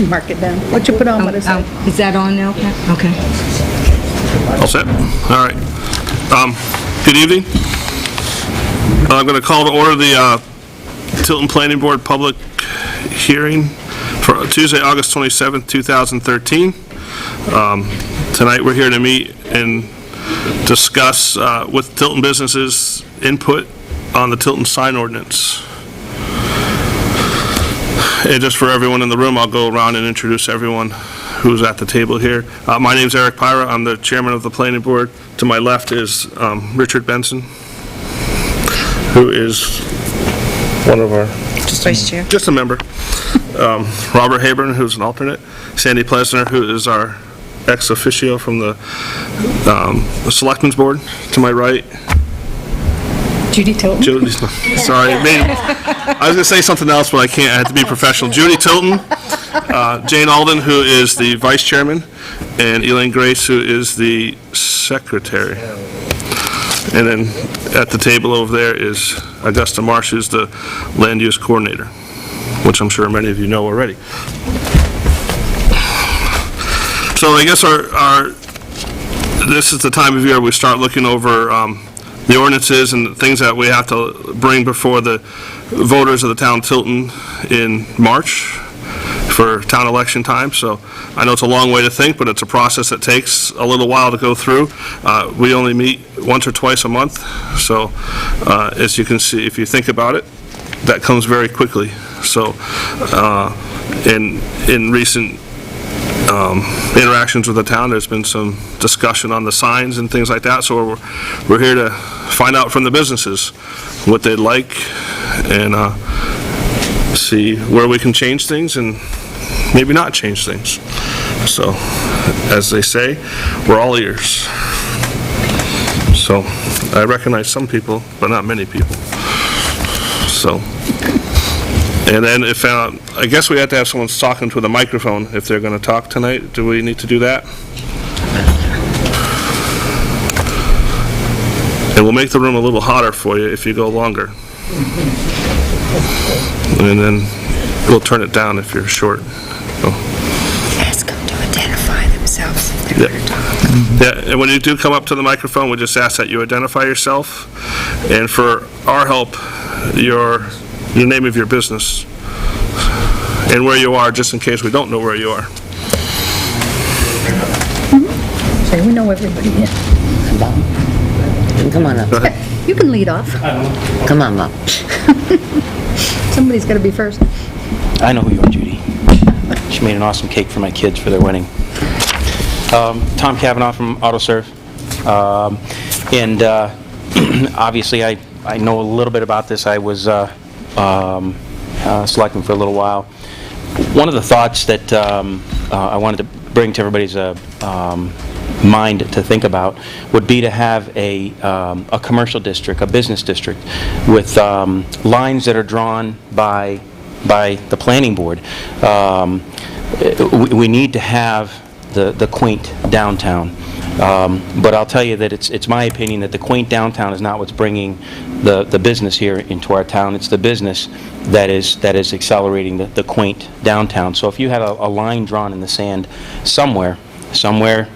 Mark it down. What you put on, what is it? Is that on now, Pat? Okay. All set? All right. Good evening. I'm going to call to order the Tilton Planning Board public hearing for Tuesday, August 27th, 2013. Tonight we're here to meet and discuss with Tilton businesses input on the Tilton sign ordinance. And just for everyone in the room, I'll go around and introduce everyone who's at the table here. My name's Eric Pyra. I'm the chairman of the planning board. To my left is Richard Benson, who is one of our... Just vice chair. Just a member. Robert Haburn, who's an alternate. Sandy Plesner, who is our ex officio from the Selectmen's Board. To my right. Judy Tilton. Judy, sorry. I was going to say something else, but I can't. I have to be professional. Judy Tilton. Jane Alden, who is the vice chairman. And Elaine Grace, who is the secretary. And then at the table over there is Augusta Marsh, who's the land use coordinator, which I'm sure many of you know already. So I guess this is the time of year we start looking over the ordinances and things that we have to bring before the voters of the town of Tilton in March for town election time. So I know it's a long way to think, but it's a process that takes a little while to go through. We only meet once or twice a month, so as you can see, if you think about it, that comes very quickly. So in recent interactions with the town, there's been some discussion on the signs and things like that, so we're here to find out from the businesses what they'd like and see where we can change things and maybe not change things. So, as they say, we're all ears. So, I recognize some people, but not many people. So, and then if, I guess we have to have someone talking to the microphone if they're going to talk tonight. Do we need to do that? And we'll make the room a little hotter for you if you go longer. And then we'll turn it down if you're short. Ask them to identify themselves if they're going to talk. Yeah, and when you do come up to the microphone, we just ask that you identify yourself. And for our help, your name of your business and where you are, just in case we don't know where you are. Say, we know everybody here. Come on up. Go ahead. You can lead off. Come on up. Somebody's got to be first. I know who you are, Judy. She made an awesome cake for my kids for their wedding. Tom Cavanaugh from AutoServe. And obviously I know a little bit about this. I was selecting for a little while. One of the thoughts that I wanted to bring to everybody's mind to think about would be to have a commercial district, a business district, with lines that are drawn by the planning board. We need to have the quaint downtown. But I'll tell you that it's my opinion that the quaint downtown is not what's bringing the business here into our town. It's the business that is accelerating the quaint downtown. So if you had a line drawn in the sand somewhere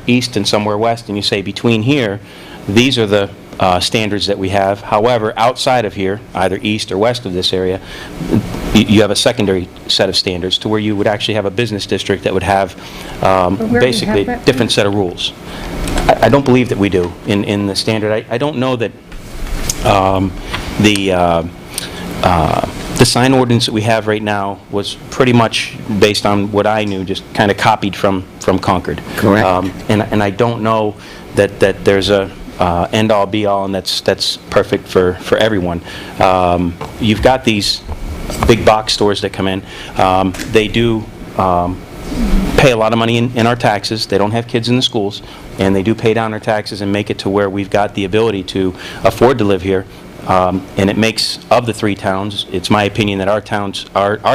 east and somewhere west, and you say between here, these are the standards that we have. However, outside of here, either east or west of this area, you have a secondary set of standards to where you would actually have a business district that would have basically a different set of rules. I don't believe that we do in the standard. I don't know that the sign ordinance that we have right now was pretty much based on what I knew, just kind of copied from Concord. Correct. And I don't know that there's a end-all be-all and that's perfect for everyone. You've got these big box stores that come in. They do pay a lot of money in our taxes. They don't have kids in the schools, and they do pay down our taxes and make it to where we've got the ability to afford to live here. And it makes, of the three towns, it's my opinion that our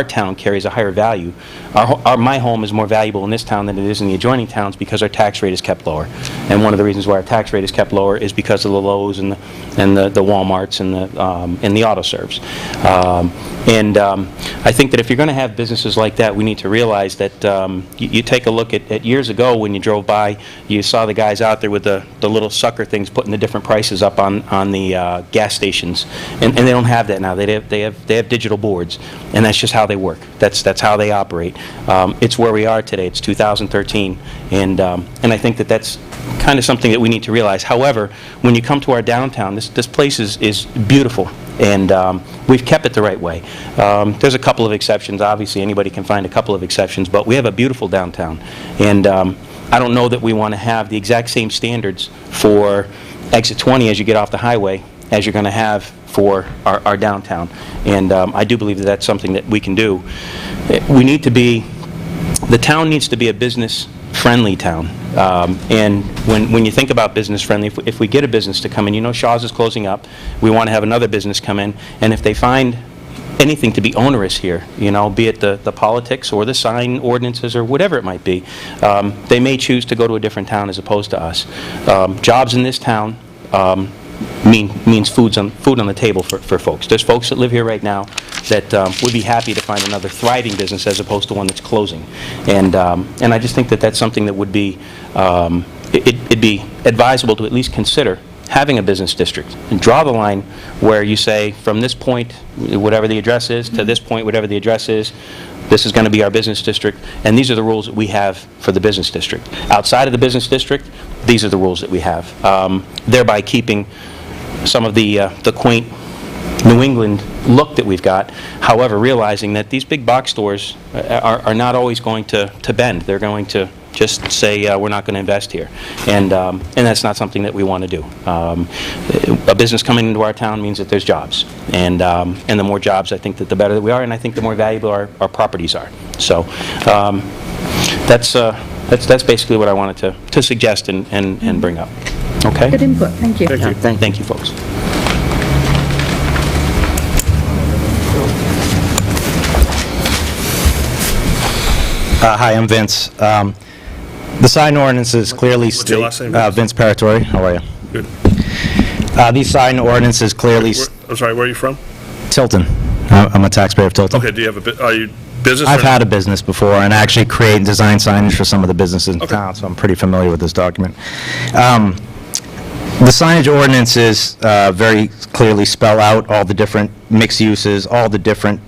town carries a higher value. My home is more valuable in this town than it is in the adjoining towns because our tax rate is kept lower. And one of the reasons why our tax rate is kept lower is because of the Lowe's and the Walmarts and the auto serves. I think that if you're going to have businesses like that, we need to realize that you take a look at years ago when you drove by, you saw the guys out there with the little sucker things putting the different prices up on the gas stations, and they don't have that now. They have digital boards, and that's just how they work. That's how they operate. It's where we are today. It's 2013, and I think that that's kind of something that we need to realize. However, when you come to our downtown, this place is beautiful, and we've kept it the right way. There's a couple of exceptions. Obviously, anybody can find a couple of exceptions, but we have a beautiful downtown, and I don't know that we want to have the exact same standards for exit 20 as you get off the highway as you're going to have for our downtown, and I do believe that that's something that we can do. The town needs to be a business-friendly town. And when you think about business-friendly, if we get a business to come in, Shaw's is closing up, we want to have another business come in, and if they find anything to be onerous here, be it the politics or the sign ordinances or whatever it might be, they may choose to go to a different town as opposed to us. Jobs in this town means food on the table for folks. There's folks that live here right now that would be happy to find another thriving business as opposed to one that's closing. And I just think that that's something that would be, it'd be advisable to at least consider having a business district and draw the line where you say from this point, whatever the address is, to this point, whatever the address is, this is going to be our business district, and these are the rules that we have for the business district. Outside of the business district, these are the rules that we have, thereby keeping some of the quaint New England look that we've got. However, realizing that these big box stores are not always going to bend. They're going to just say, we're not going to invest here. And that's not something that we want to do. A business coming into our town means that there's jobs. And the more jobs, I think, that the better that we are, and I think the more valuable our properties are. So that's basically what I wanted to suggest and bring up. Okay? Good input, thank you. Thank you, folks. Hi, I'm Vince. The sign ordinances clearly What's your last name, Vince? Vince Paratori. How are you? Good. These sign ordinances clearly... I'm sorry, where are you from? Tilton. I'm a taxpayer of Tilton. Okay, do you have are you business? I've had a business before, and I actually create and design signage for some of the businesses in Okay. town, so I'm pretty familiar with this document. The signage ordinances very clearly spell out all the different mixed uses, all the different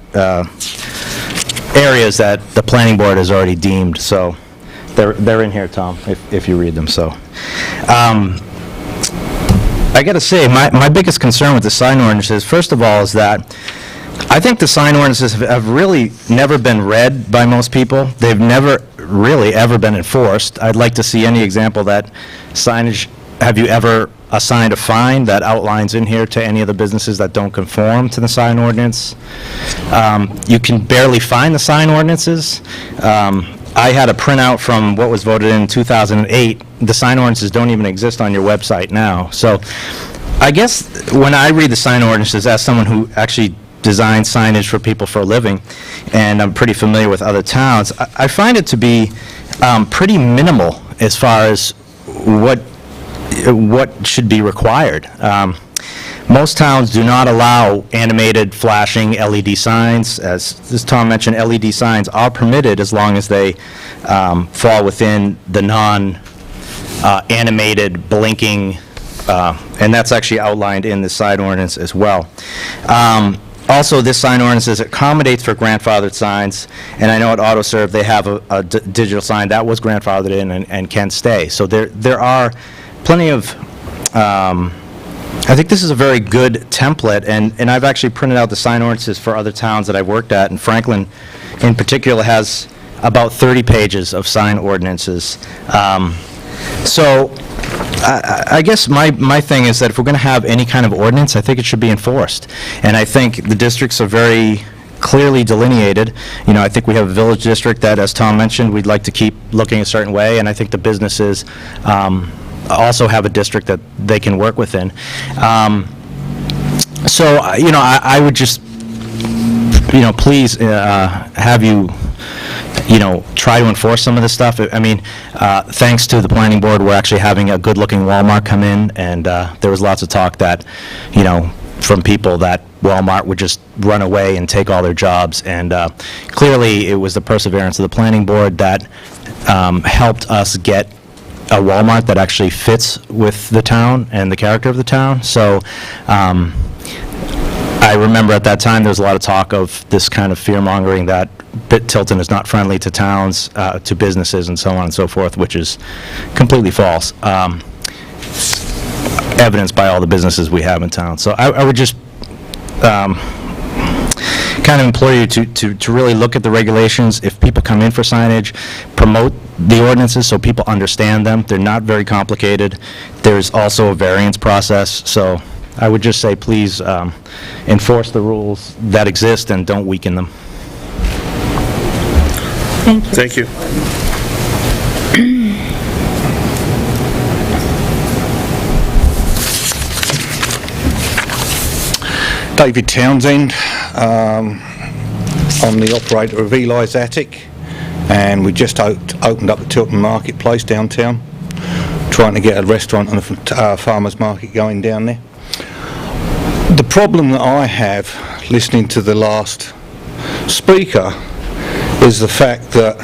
areas that the planning board has already deemed, so they're in here, Tom, if you read them. So I got to say, my biggest concern with the sign ordinances, first of all, is that I think the sign ordinances have really never been read by most people. They've never really ever been enforced. I'd like to see any example that signage, have you ever assigned a fine that outlines in here to any of the businesses that don't conform to the sign ordinance? You can barely find the sign ordinances. I had a printout from what was voted in 2008. The sign ordinances don't even exist on your website now. So I guess when I read the sign ordinances as someone who actually designs signage for people for a living, and I'm pretty familiar with other towns, I find it to be pretty minimal as far as what should be required. Most towns do not allow animated flashing LED signs. As Tom mentioned, LED signs are permitted as long as they fall within the non-animated blinking, and that's actually outlined in the sign ordinance as well. Also, this sign ordinance accommodates for grandfathered signs, and I know at AutoServe they have a digital sign that was grandfathered in and can stay. So there are plenty of, I think this is a very good template, and I've actually printed out the sign ordinances for other towns that I've worked at, and Franklin in particular has about 30 pages of sign ordinances. So I guess my thing is that if we're going to have any kind of ordinance, I think it should be enforced. And I think the districts are very clearly delineated. You know, I think we have a village district that, as Tom mentioned, we'd like to keep looking a certain way, and I think the businesses also have a district that they can work within. So, you know, I would just, you know, please have you try to enforce some of this stuff. I mean, thanks to the planning board, we're actually having a good-looking Walmart come in, and there was lots of talk that, from people that Walmart would just run away and take all their jobs, and clearly it was the perseverance of the planning board that helped us get a Walmart that actually fits with the town and the character of the town. So I remember at that time there was a lot of talk of this kind of fear-mongering that Tilton is not friendly to towns, to businesses, and so on and so forth, which is completely false, evidenced by all the businesses we have in town. So I would just kind of implore you to really look at the regulations. If people come in for signage, promote the ordinances so people understand them. They're not very complicated. There's also a variance process, so I would just say please enforce the rules that exist and don't weaken them. Thank you. Thank you. David Townsend. I'm the operator of Eli's Attic, and we just opened up the Tilton Marketplace downtown, trying to get a restaurant and a farmer's market going down there. The problem that I have, listening to the last speaker, is the fact that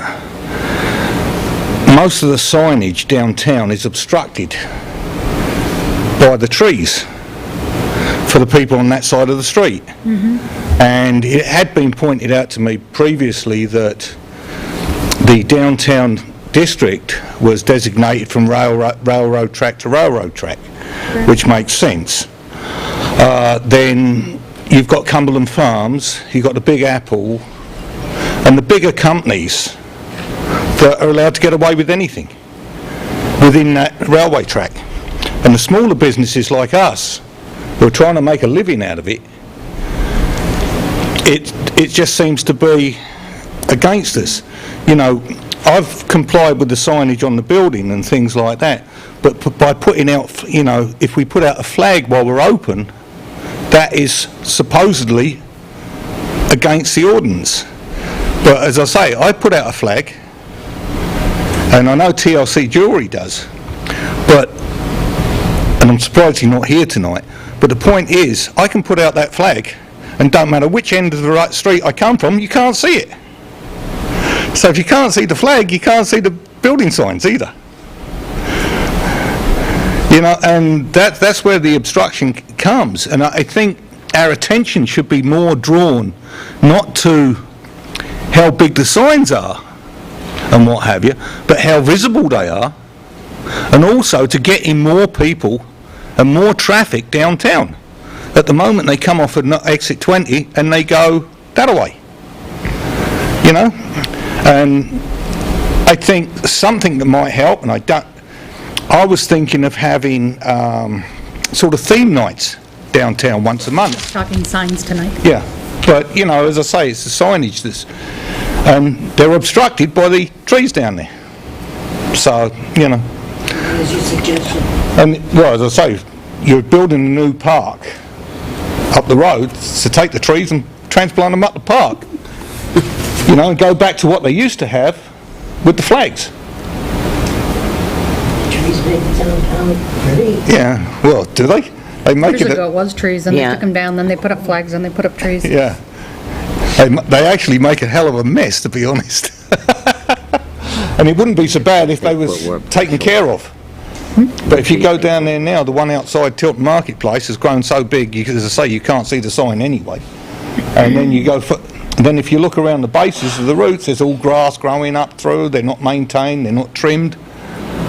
most of the signage downtown is obstructed by the trees for the people on that side of the street. And it had been pointed out to me previously that the downtown district was designated from railroad track to railroad track, which makes sense. Then you've got Cumberland Farms, you've got the Big Apple, and the bigger companies that are allowed to get away with anything within that railway track. And the smaller businesses like us, who are trying to make a living out of it, it just seems to be against us. I've complied with the signage on the building and things like that, but by putting out, if we put out a flag while we're open, that is supposedly against the ordinance. But as I say, I put out a flag, and I know TLC Jewellery does, and I'm surprised he's not here tonight, but the point is, I can put out that flag, and don't matter which end of the right street I come from, you can't see it. So if you can't see the flag, you can't see the building signs either. And that's where the obstruction comes. And I think our attention should be more drawn not to how big the signs are and what have you, but how visible they are, and also to getting more people and more traffic downtown. At the moment they come off at exit 20 and they go that way. And I think something that might help, and I was thinking of having sort of theme nights downtown once a month. Talking signs tonight. Yeah, but as I say, it's the signage they're obstructed by the trees down there. So, What's your suggestion? And as I say, you're building a new park up the road, so take the trees and transplant them up the park. And go back to what they used to have with the flags. Trees make the town pretty. Yeah, well, do they? They make Years it. ago it was trees, and they Yeah. took them down, then they put up flags, and they put up trees. Yeah. They actually make a hell of a mess, to be honest. And it wouldn't be so bad if they was taken care of. But if you go down there now, the one outside Tilton Marketplace has grown so big, as I say, you can't see the sign anyway. And then then if you look around the bases of the routes, there's all grass growing up through, they're not maintained, they're not trimmed.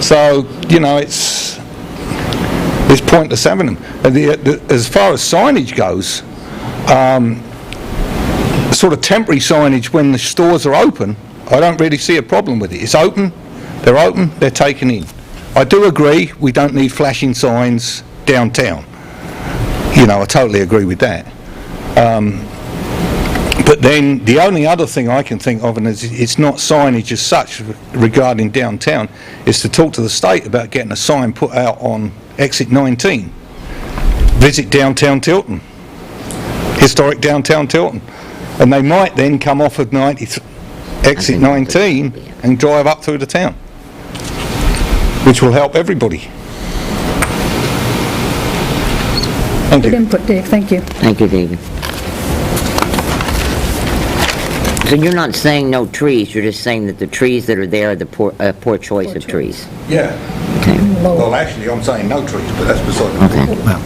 So, it's pointless having them. And as far as signage goes, sort of temporary signage when the stores are open, I don't really see a problem with it. It's open, they're taken in. I do agree we don't need flashing signs downtown. I totally agree with that. But then the only other thing I can think of, and it's not signage as such regarding downtown, is to talk to the state about getting a sign put out on exit 19. Visit downtown Tilton, historic downtown Tilton. And they might then come off of exit 19 and drive up through the town, which will help everybody. Thank Good you. input, Dave, thank you. Thank you, David. So you're not saying no trees, you're just saying that the trees that are there are the poor choice of trees? Yeah. Okay. Well, actually, I'm saying no trees, but that's beside the point. Okay.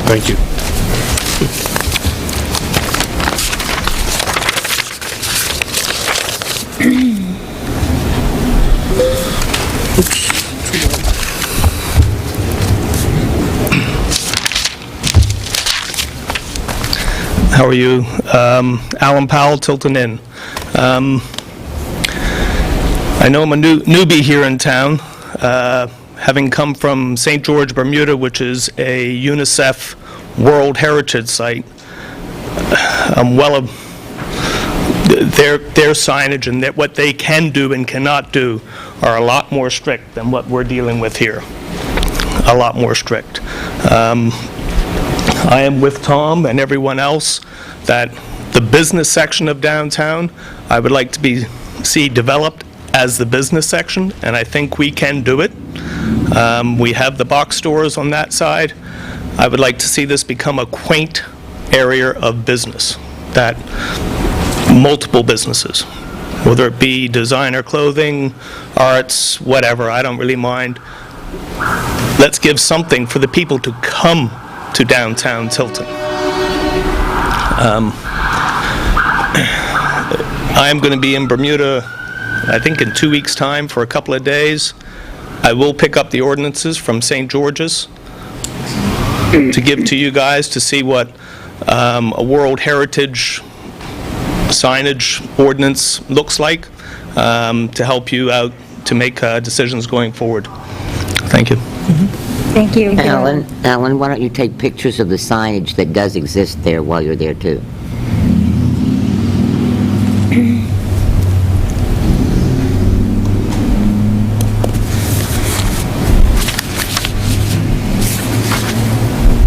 Thank you. How are you? Alan Powell, Tilton Inn. I know I'm a newbie here in town, having come from St. George, Bermuda, which is a UNICEF World Heritage Site. I'm well of their signage and what they can do and cannot do are a lot more strict than what we're dealing with here. A lot more strict. I am with Tom and everyone else that the business section of downtown, I would like to see developed as the business section, and I think we can do it. We have the box stores on that side. I would like to see this become a quaint area of business, that multiple businesses, whether it be designer clothing, arts, whatever, I don't really mind. Let's give something for the people to come to downtown Tilton. I'm going to be in Bermuda, I think in 2 weeks' time for a couple of days. I will pick up the ordinances from St. George's to give to you guys to see what a World Heritage signage ordinance looks like, to help you out to make decisions going forward. Thank you. Thank you. Alan, why don't you take pictures of the signage that does exist there while you're there too?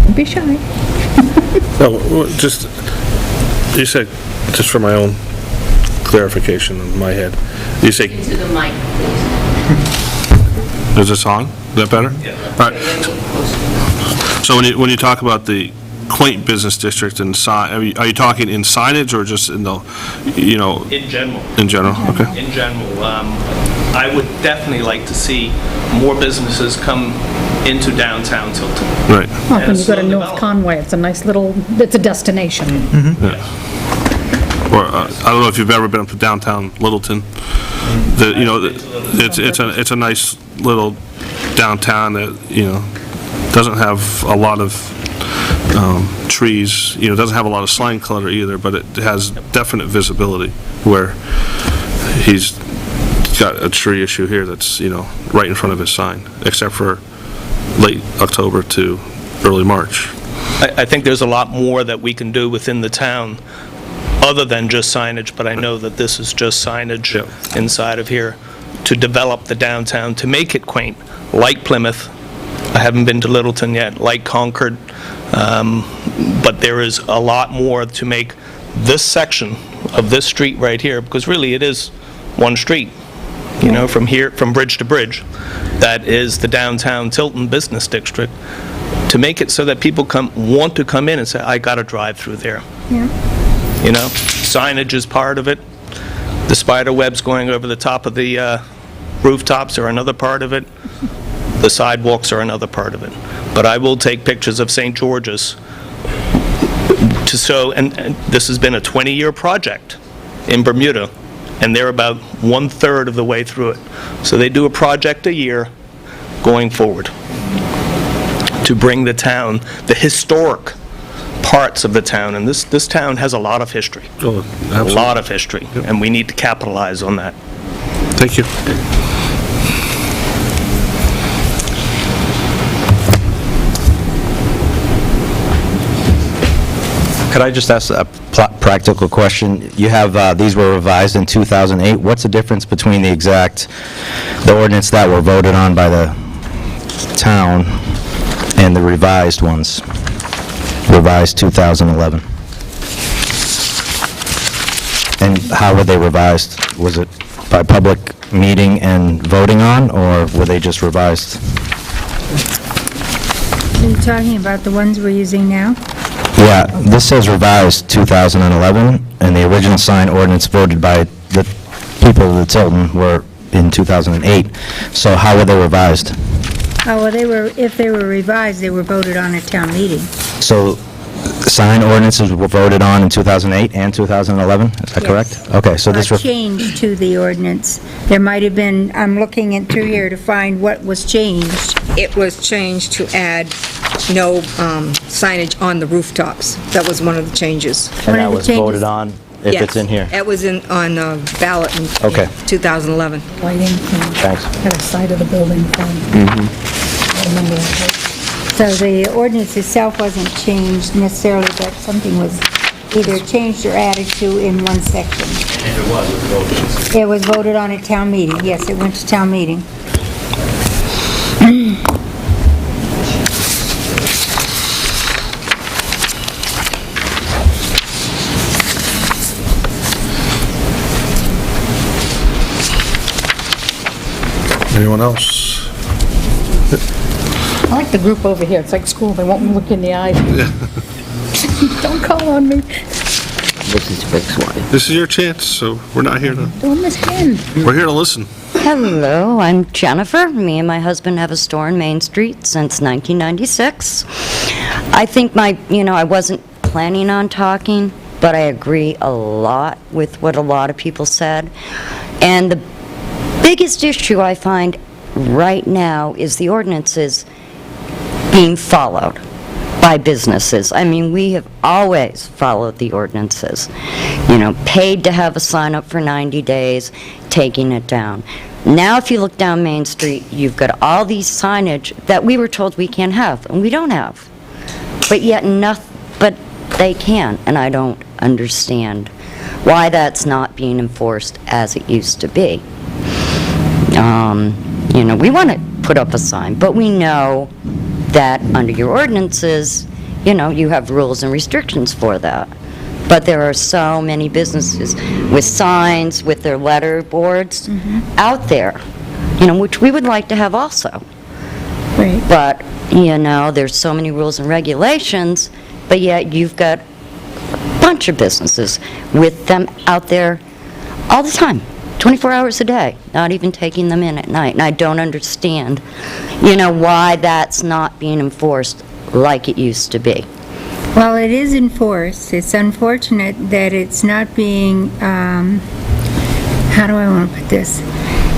Don't be shy. No, just, you said, just for my own clarification in my head, you say... Into the mic, please. Is this on? Is that better? Yeah. All right. So when you talk about the quaint business district and are you talking in signage or just in the, In general. in general? Okay. In general, I would definitely like to see more businesses come into downtown Tilton. Right. Well, when you go to slow North develop. Conway, it's a nice little, it's a destination. Or, I don't know if you've ever been up to downtown Littleton. It's a nice little downtown that, doesn't have a lot of trees, doesn't have a lot of sign clutter either, but it has definite visibility where he's got a tree issue here that's, right in front of his sign, except for late October to early March. I think there's a lot more that we can do within the town other than just signage, but I know that this is just signage inside of here to develop the downtown, to make it quaint, like Plymouth. I haven't been to Littleton yet, like Concord, but there is a lot more to make this section of this street right here, because really it is one street, from here, from bridge to bridge. That is the downtown Tilton Business District, to make it so that people want to come in and say, I got to drive through there. Yeah. Signage is part of it. The spider webs going over the top of the rooftops are another part of it. The sidewalks are another part of it. But I will take pictures of St. George's to show, and this has been a 20-year project in Bermuda, and they're about 1/3 of the way through it. So they do a project a year going forward to bring the town, the historic parts of the town, and this town has a lot of history. Oh, A absolutely. lot of history, and we need to capitalize on that. Thank you. Could I just ask a practical question? You have, these were revised in 2008. What's the difference between the ordinance that were voted on by the town and the revised ones? Were revised 2011? And how were they revised? Was it by public meeting and voting on, or were they just revised? Are you talking about the ones we're using now? Yeah, this says revised 2011, and the original sign ordinance voted by the people of the Tilton were in 2008. So how were they revised? Oh, well, if they were revised, they were voted on at town meeting. So sign ordinances were voted on in 2008 and 2011, is that correct? Yes. Okay, so this... Change to the ordinance. There might have been, I'm looking through here to find what was changed. It was changed to add no signage on the rooftops. That was one of the changes. And One of that the was changes- voted on, if it's in here? Yes, that was on ballot in Okay. 2011. Lighting from Thanks. the side of the building from... I remember that. So the ordinance itself wasn't changed necessarily, but something was either changed or added to in one section. And it was voted. It was voted on at town meeting. Yes, it went to town meeting. Anyone else? I like the group over here. It's like school. They won't look in the eye. Don't call on me. This is Rick's wife. This is your chance, so we're not here to, Don't miss again. we're here to listen. Hello, I'm Jennifer. Me and my husband have a store on Main Street since 1996. I think I wasn't planning on talking, but I agree a lot with what a lot of people said. And the biggest issue I find right now is the ordinances being followed by businesses. I mean, we have always followed the ordinances. Paid to have a sign up for 90 days, taking it down. Now, if you look down Main Street, you've got all these signage that we were told we can't have, and we don't have. But yet, but they can, and I don't understand why that's not being enforced as it used to be. We want to put up a sign, but we know that under your ordinances, you have rules and restrictions for that. But there are so many businesses with signs, with their letter boards out there, which we would like to have also. Right. But, there's so many rules and regulations, but yet you've got a bunch of businesses with them out there all the time, 24 hours a day, not even taking them in at night. And I don't understand, why that's not being enforced like it used to be. Well, it is enforced. It's unfortunate that it's not being, how do I want to put this?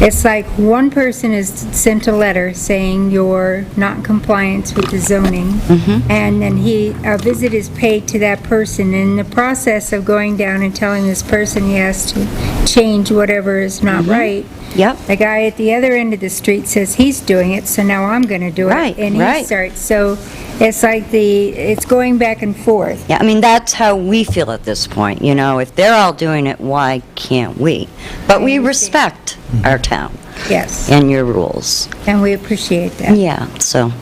It's like one person has sent a letter saying you're not in compliance with the zoning, and then a visit is paid to that person. In the process of going down and telling this person he has to change whatever is not right, Yep. the guy at the other end of the street says he's doing it, so now I'm going to do it. Right, And he right. starts, so it's like it's going back and forth. Yeah, I mean, that's how we feel at this point, If they're all doing it, why can't we? But we respect our town Yes, and your rules. and we appreciate that. Yeah, so,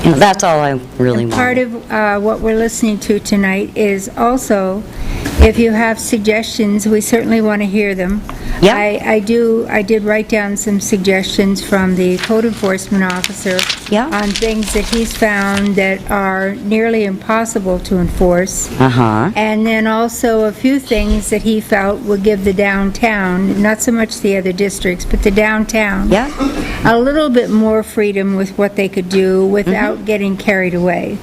that's all I really And want. part of what we're listening to tonight is also, if you have suggestions, we certainly want to hear them. Yeah. I did write down some suggestions from the code enforcement officer Yeah. on things that he's found that are nearly impossible to enforce. Uh-huh. And then also a few things that he felt would give the downtown, not so much the other districts, but the downtown, Yeah. a little bit more freedom with what they could do without getting carried away.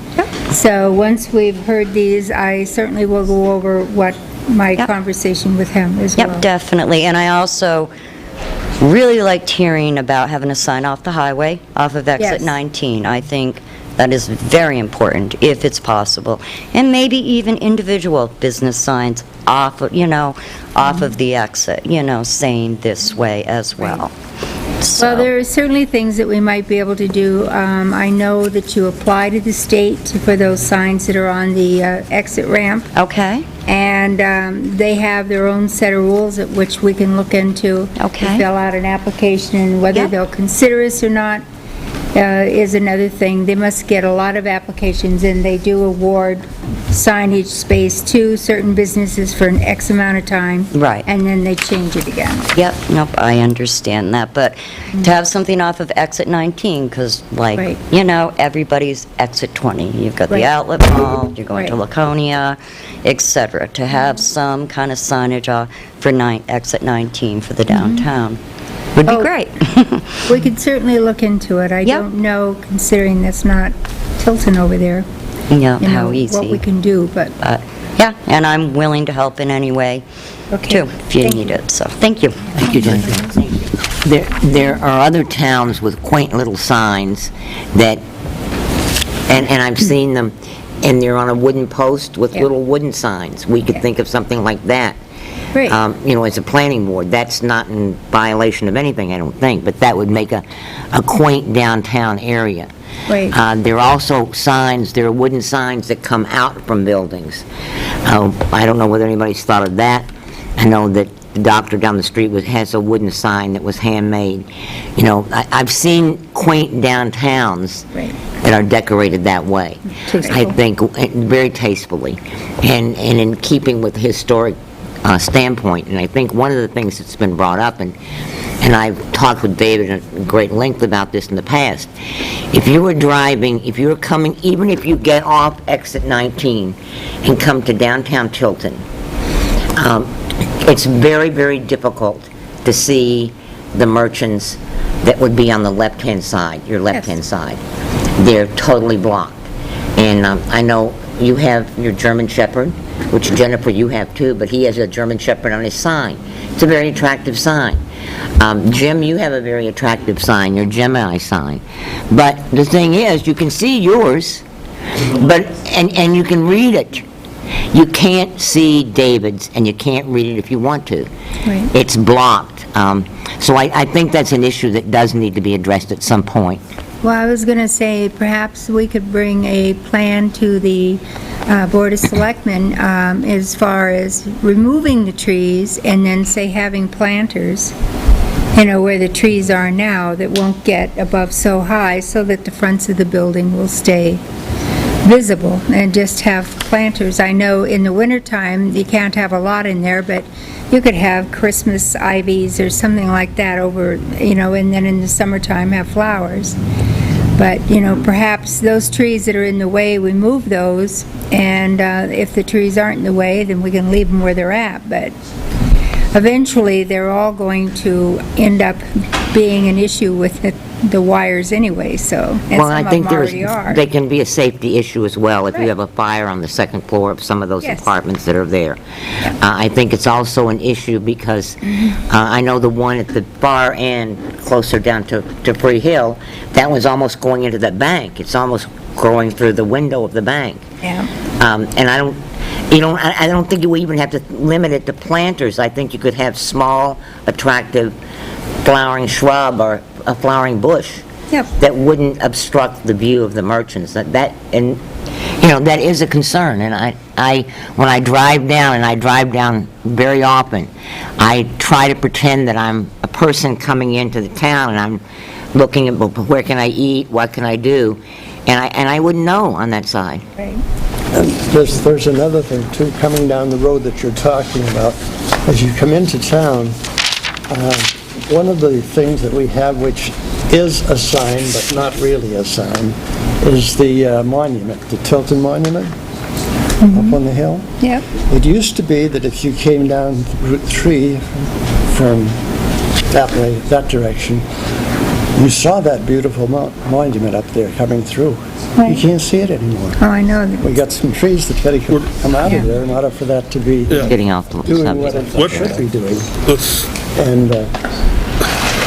So once we've heard these, I certainly will go over what my Yep. conversation with him as well. Yep, definitely. And I also really liked hearing about having a sign off the highway, off of exit Yes. 19. I think that is very important, if it's possible. And maybe even individual business signs off of the exit, saying this way as well. So, Well, there are certainly things that we might be able to do. I know that you apply to the state for those signs that are on the exit ramp, okay, and they have their own set of rules at which we can look into. Okay. To fill out an application, and whether Yep. they'll consider us or not is another thing. They must get a lot of applications, and they do award signage space to certain businesses for an X amount of time. Right. And then they change it again. Yep, nope, I understand that, but to have something off of exit 19, because Right. like, everybody's exit 20. You've got the Right. outlet mall, you're going to Right. Laconia, et cetera. To have some kind of signage off for exit 19 for the downtown would be Oh. great. We could certainly look into it. I Yep. don't know, considering that's not Tilton over there, Yeah, you know, how easy. what we can do, but, Yeah, and I'm willing to help in any way, okay. too, if you Thank need it, so, thank you. Thank you, Jennifer. There are other towns with quaint little signs that, and I've seen them, and they're on a wooden post with Yeah. little wooden signs. We could Yeah. think of something like that. Great. As a planning board, that's not in violation of anything, I don't think, but that would make a quaint downtown area. Right. There are also signs, there are wooden signs that come out from buildings. I don't know whether anybody's thought of that. I know that the doctor down the street has a wooden sign that was handmade. I've seen quaint downtowns Right. that are decorated that way. Tasteful. I think very tastefully, and in keeping with the historic standpoint. And I think one of the things that's been brought up, and I've talked with David at great length about this in the past, if you were coming, even if you get off exit 19 and come to downtown Tilton, it's very, very difficult to see the merchants that would be on the left-hand side, your left-hand side. They're totally blocked. And I know you have your German Shepherd, which Jennifer, you have too, but he has a German Shepherd on his sign. It's a very attractive sign. Jim, you have a very attractive sign, your Gemini sign. But the thing is, you can see yours, but and you can read it. You can't see David's, and you can't read it if you want to. Right. It's blocked. So I think that's an issue that does need to be addressed at some point. Well, I was going to say, perhaps we could bring a plan to the Board of Selectmen as far as removing the trees and then, say, having planters, where the trees are now that won't get above so high, so that the fronts of the building will stay visible, and just have planters. I know in the wintertime, you can't have a lot in there, but you could have Christmas ivies or something like that over, and then in the summertime have flowers. But, perhaps those trees that are in the way, we move those, and if the trees aren't in the way, then we can leave them where they're at. But eventually, they're all going to end up being an issue with the wires anyway, so, and Well, some I of think them already are. they can be a safety issue as well if you Right. have a fire on the second floor of some of those Yes. apartments that are there. I think it's also an issue because I know the one at the far end, closer down to Free Hill, that was almost going into the bank. It's almost growing through the window of the bank. Yeah. And I don't think you even have to limit it to planters. I think you could have small, attractive flowering shrub or a flowering bush Yep. that wouldn't obstruct the view of the merchants. That is a concern. And when I drive down, and I drive down very often, I try to pretend that I'm a person coming into the town, and I'm looking at, well, where can I eat, what can I do, and I wouldn't know on that side. Right. And there's another thing too, coming down the road that you're talking about. As you come into town, one of the things that we have, which is a sign but not really a sign, is the monument, the Tilton Monument up on the hill. Yep. It used to be that if you came down Route 3 from that way, that direction, you saw that beautiful monument up there coming through. You Right. can't see it anymore. Oh, I know. We got some trees that gotta come out Yeah. of there in order for that to be Getting off the doing what subject. it should be doing. Let's, And,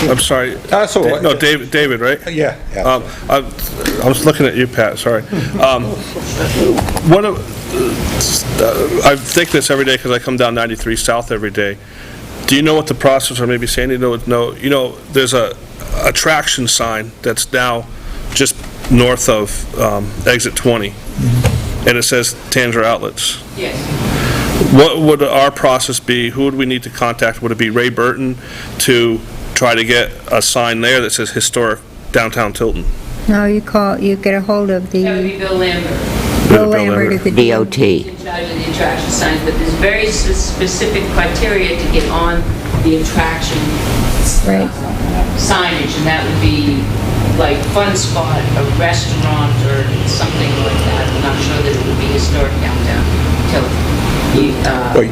I'm sorry. That's all right. No, David, right? Yeah. I was looking at you, Pat, sorry. One of, I think this every day because I come down 93 South every day. Do you know what the process, or maybe Sandy knows, there's a attraction sign that's now just north of exit 20, and it says Tanger Outlets. Yes. What would our process be? Who would we need to contact? Would it be Ray Burton to try to get a sign there that says Historic Downtown Tilton? No, you get a hold of That would the be Bill Lambert, Bill Lambert at the DOT. in charge of the attraction signs, but there's very specific criteria to get on the attraction Right. signage, and that would be like fun spot, a restaurant, or something like that. I'm not sure that it would be historic downtown Tilton. Wait,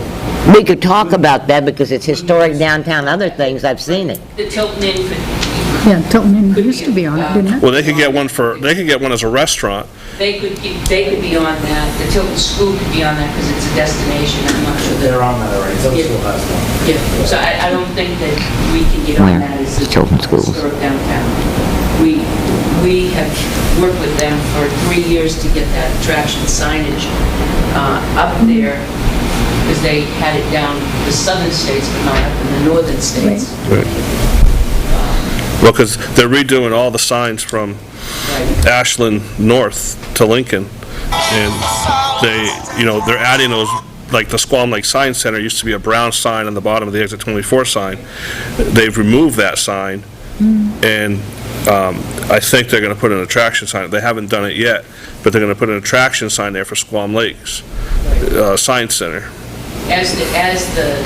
We could talk about that because it's historic downtown, other things, I've seen it. The Tilton Inn could, Yeah, Tilton Inn used to be on it, didn't it? Well, they could get one as a restaurant. they could be on that. The Tilton School could be on that because it's a destination. I'm not sure that. They're on that already, Tilton School has one. Yeah, so I don't think that we can get on Where? that as a Tilton Schools. historic downtown. We have worked with them for 3 years to get that attraction signage up there, because they had it down the southern states, but not up in the northern states. Well, because they're redoing all the signs from Right. Ashland north to Lincoln, and they're adding those, like the Squam Lake Sign Center used to be a brown sign on the bottom of the exit 24 sign. They've removed that sign, and I think they're going to put an attraction sign. They haven't done it yet, but they're going to put an attraction sign there for Squam Lakes Sign Center. As the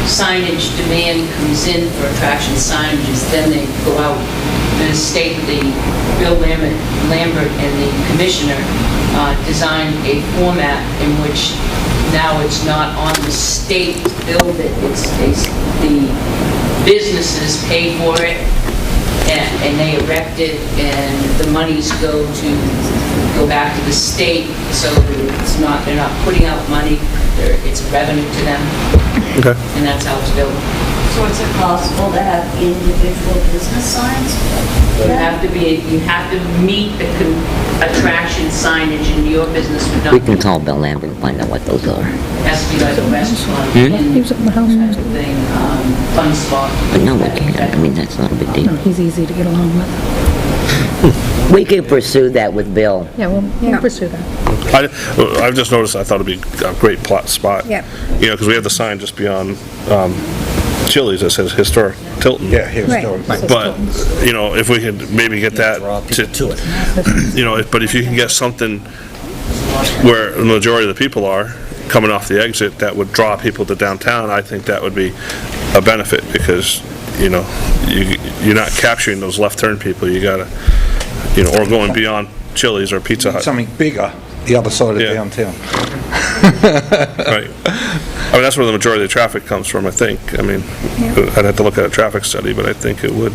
signage demand comes in for attraction signages, then they go out, the state, Bill Lambert and the commissioner designed a format in which now it's not on the state to build it, the businesses pay for it, and they erect it, and the monies go back to the state, so that they're not putting out money, it's revenue to them. Okay. And that's how it's built. So is it possible to have individual business signs? You have to meet the attraction signage, and your business would not. We can call Bill Lambert and find out what those are. Has to be like a restaurant, He was at my house. kind of thing, fun spot. But no, we can't. I mean, that's not a big No, deal. he's easy to get along with. We could pursue that with Bill. Yeah, we'll pursue that. I've just noticed, I thought it'd be a great plot spot. Yep. Because we have the sign just beyond Chili's that says historic Tilton. yeah, here's Right. the... But, if we could maybe get that to it. But if you can get something where the majority of the people are coming off the exit, that would draw people to downtown, I think that would be a benefit, because, you're not capturing those left turn people. You gotta, or going beyond Chili's or Pizza Hut. Something bigger, the other side of Yeah. downtown. Right. I mean, that's where the majority of the traffic comes from, I think. I mean, I'd have to look at a traffic study, but I think it would.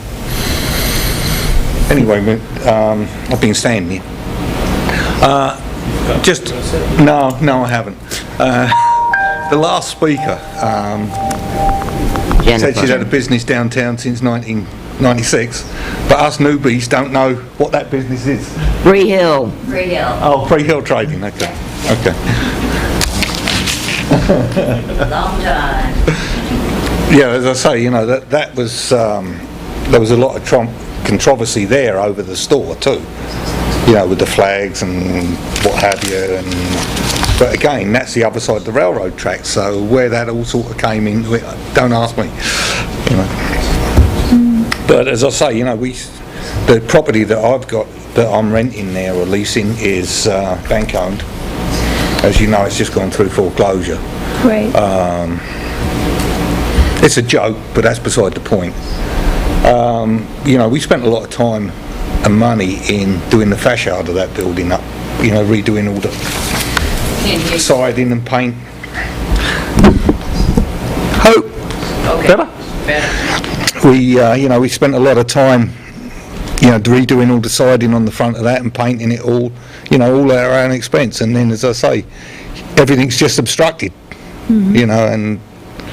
Anyway, I've been standing here. No, I haven't. The last speaker said she's had a business downtown since 1996, but us newbies don't know what that business is. Bree Hill. Oh, Pre-Hill Trading, okay. Okay. Long time. Yeah, as I say, that was, there was a lot of controversy there over the store too, with the flags and what have you, but again, that's the other side of the railroad tracks, so where that all sort of came in, don't ask me, But as I say, the property that I've got, that I'm renting now or leasing, is bank owned. As you know, it's just gone through foreclosure. Right. It's a joke, but that's beside the point. We spent a lot of time and money in doing the facade of that building up, redoing all the siding and paint. Better? We spent a lot of time, redoing all the siding on the front of that and painting it all, all at our own expense. And then, as I say, everything's just obstructed, and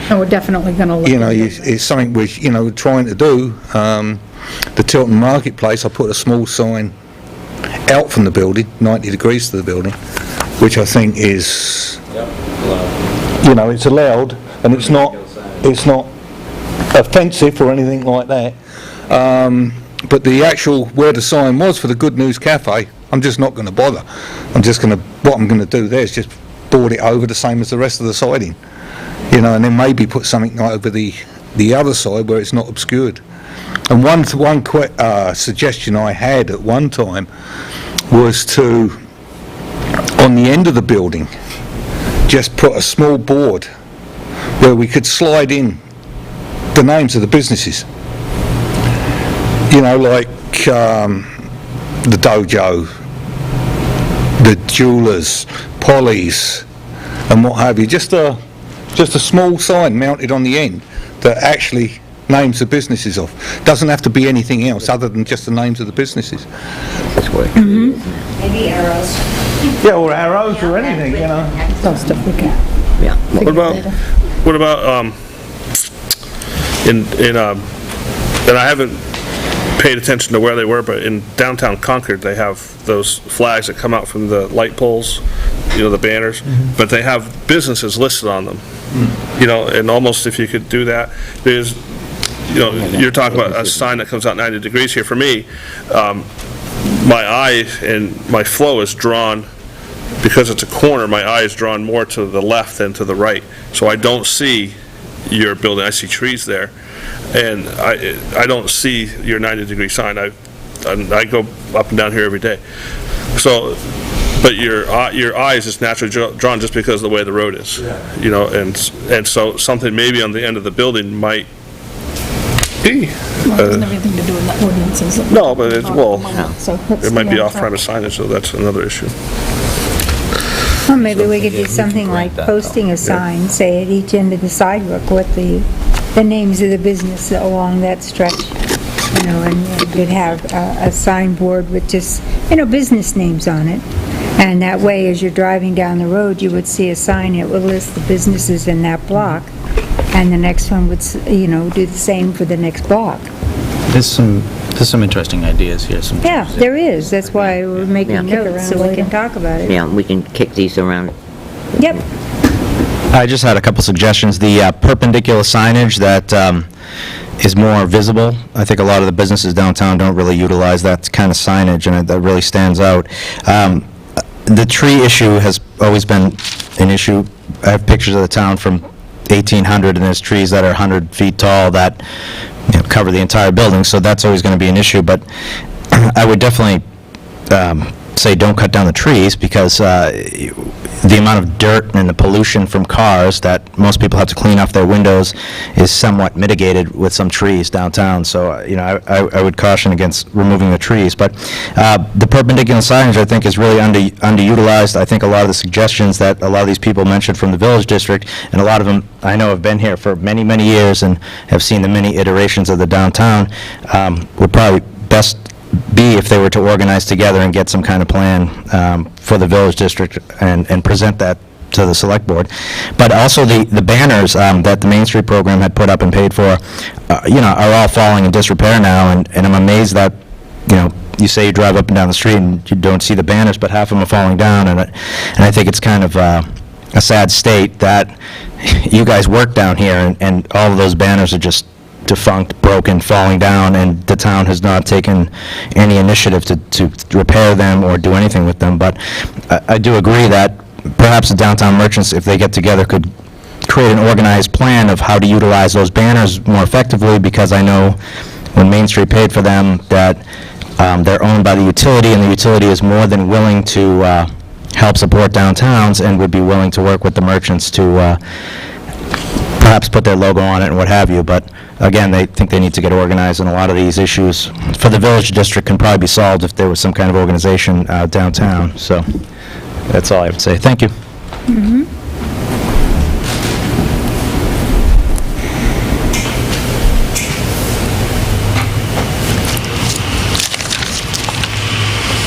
And we're definitely going to look at it. it's something we're trying to do. The Tilton Marketplace, I put a small sign out from the building, 90 degrees to the building, which I think is, it's allowed, and it's not offensive or anything like that. But the actual, where the sign was for the Good News Cafe, I'm just not going to bother. What I'm going to do there is just board it over the same as the rest of the siding. And then maybe put something over the other side where it's not obscured. And one suggestion I had at one time was to, on the end of the building, just put a small board where we could slide in the names of the businesses. You know, like the dojo, the jewellers, Polly's, and what have you. Just a small sign mounted on the end that actually names the businesses off. Doesn't have to be anything else other than just the names of the businesses. Maybe arrows. Yeah, or arrows or anything, you know. Some stuff we can. Yeah. What about, and I haven't paid attention to where they were, but in downtown Concord, they have those flags that come out from the light poles, you know, the banners, but they have businesses listed on them. You know, and almost if you could do that, there's, you know, you're talking about a sign that comes out 90 degrees here. For me, my eye and my flow is drawn, because it's a corner, my eye is drawn more to the left than to the right. So I don't see your building. I see trees there, and I don't see your 90-degree sign. I go up and down here every day. So, but your eye is just naturally drawn just because of the way the road is. Yeah. You know, and so something maybe on the end of the building might be. Well, it doesn't have anything to do with the ordinances. No, but it's, well, So it might be off-premise signage, so that's another issue. Well, maybe we could do something like posting a sign, say at each end of the sidewalk, what the names of the business along that stretch, you know, and you could have a signboard with just, you know, business names on it. And that way, as you're driving down the road, you would see a sign, it would list the businesses in that block, and the next one would, you know, do the same for the next block. There's some interesting ideas here. Yeah, there is. That's why we're making notes, so we can talk about it. Yeah, we can kick these around. Yep. I just had a couple suggestions. The perpendicular signage that is more visible. I think a lot of the businesses downtown don't really utilize that kind of signage, and that really stands out. The tree issue has always been an issue. I have pictures of the town from 1800, and there's trees that are 100 feet tall that, you know, cover the entire building, so that's always going to be an issue. But I would definitely say don't cut down the trees, because the amount of dirt and the pollution from cars that most people have to clean off their windows is somewhat mitigated with some trees downtown. So, you know, I would caution against removing the trees. But the perpendicular signage, I think, is really underutilized. I think a lot of the suggestions that a lot of these people mentioned from the Village District, and a lot of them I know have been here for many, many years and have seen the many iterations of the downtown, would probably best be if they were to organize together and get some kind of plan for the Village District and present that to the Select Board. But also the banners that the Main Street program had put up and paid for, you know, are all falling in disrepair now, and I'm amazed that, you know, you say you drive up and down the street and you don't see the banners, but half of them are falling down, and I think it's kind of a sad state that you guys work down here, and all of those banners are just defunct, broken, falling down, and the town has not taken any initiative to repair them or do anything with them. But I do agree that perhaps the downtown merchants, if they get together, could create an organized plan of how to utilize those banners more effectively, because I know when Main Street paid for them that they're owned by the utility, and the utility is more than willing to help support downtowns and would be willing to work with the merchants to perhaps put their logo on it and what have you. But again, they think they need to get organized, and a lot of these issues for the Village District can probably be solved if there was some kind of organization downtown. So that's all I would say. Thank you.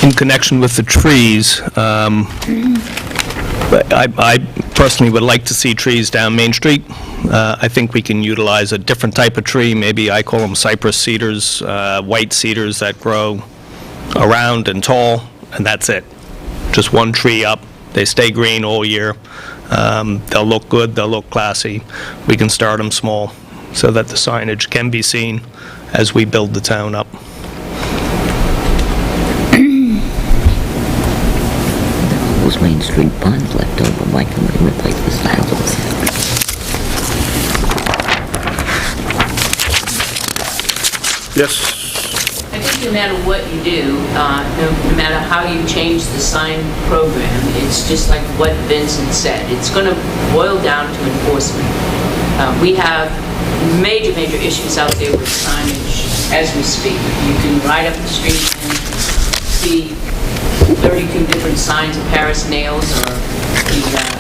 In connection with the trees, I personally would like to see trees down Main Street. I think we can utilize a different type of tree. Maybe I call them cypress cedars, white cedars that grow around and tall, and that's it. Just one tree up. They stay green all year. They'll look good. They'll look classy. We can start them small so that the signage can be seen as we build the town up. Those Main Street bonds left over, why can we replace the sidewalks? Yes. I think no matter what you do, no matter how you change the sign program, it's just like what Vincent said. It's going to boil down to enforcement. We have major issues out there with signage as we speak. You can ride up the street and see 32 different signs of Paris Nails or the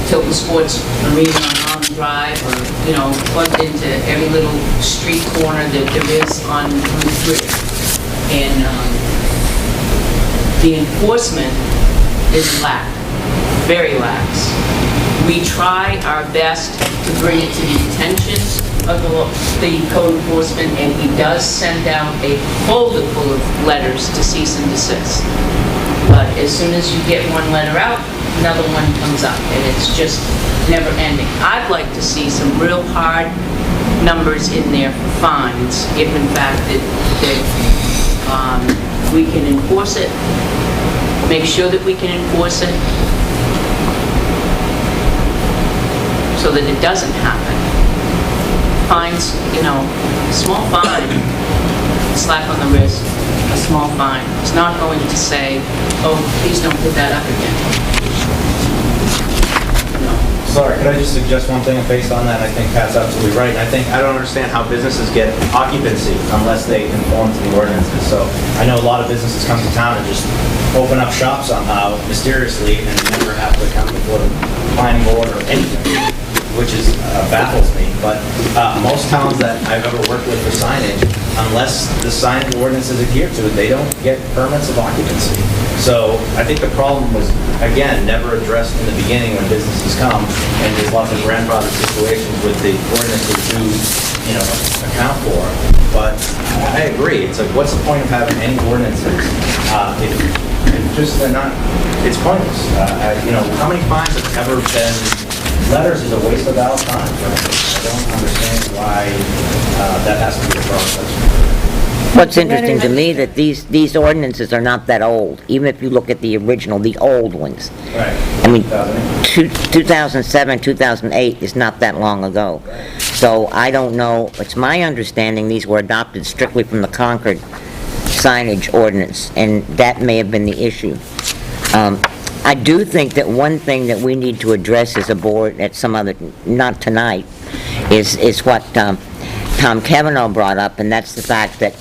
Tilton Sports Arena on Almond Drive, or, plugged into every little street corner that there is on Route 3. And the enforcement is lax, very lax. We try our best to bring it to the attention of the code enforcement, and he does send out a folder full of letters to cease and desist. But as soon as you get one letter out, another one comes up, and it's just never ending. I'd like to see some real hard numbers in there for fines, if in fact that we can enforce it, make sure that we can enforce it, so that it doesn't happen. Fines, small fine, slap on the wrist, a small fine. It's not going to say, oh, please don't put that up again. No. Sorry, could I just suggest one thing based on that? I think Pat's absolutely right. And I don't understand how businesses get occupancy unless they conform to the ordinances. So I know a lot of businesses come to town and just open up shop somehow mysteriously and never have to come before the planning board or anything, which baffles me. But most towns that I've ever worked with for signage, unless the signage ordinance is adhered to, they don't get permits of occupancy. So I think the problem was, again, never addressed in the beginning when businesses come, and there's lots of grandfather situations with the ordinances do, account for. But I agree. It's like, what's the point of having any ordinances if they're not? It's pointless. How many fines have ever been? Letters is a waste of our time. I don't understand why that has to be a process. What's interesting to me that these ordinances are not that old, even if you look at the original, the old ones. Right. I mean, 2007, 2008 is not that long ago. So I don't know, it's my understanding these were adopted strictly from the Concord signage ordinance, and that may have been the issue. I do think that one thing that we need to address as a board at some other, not tonight, is what Tom Cavanaugh brought up, and that's the fact that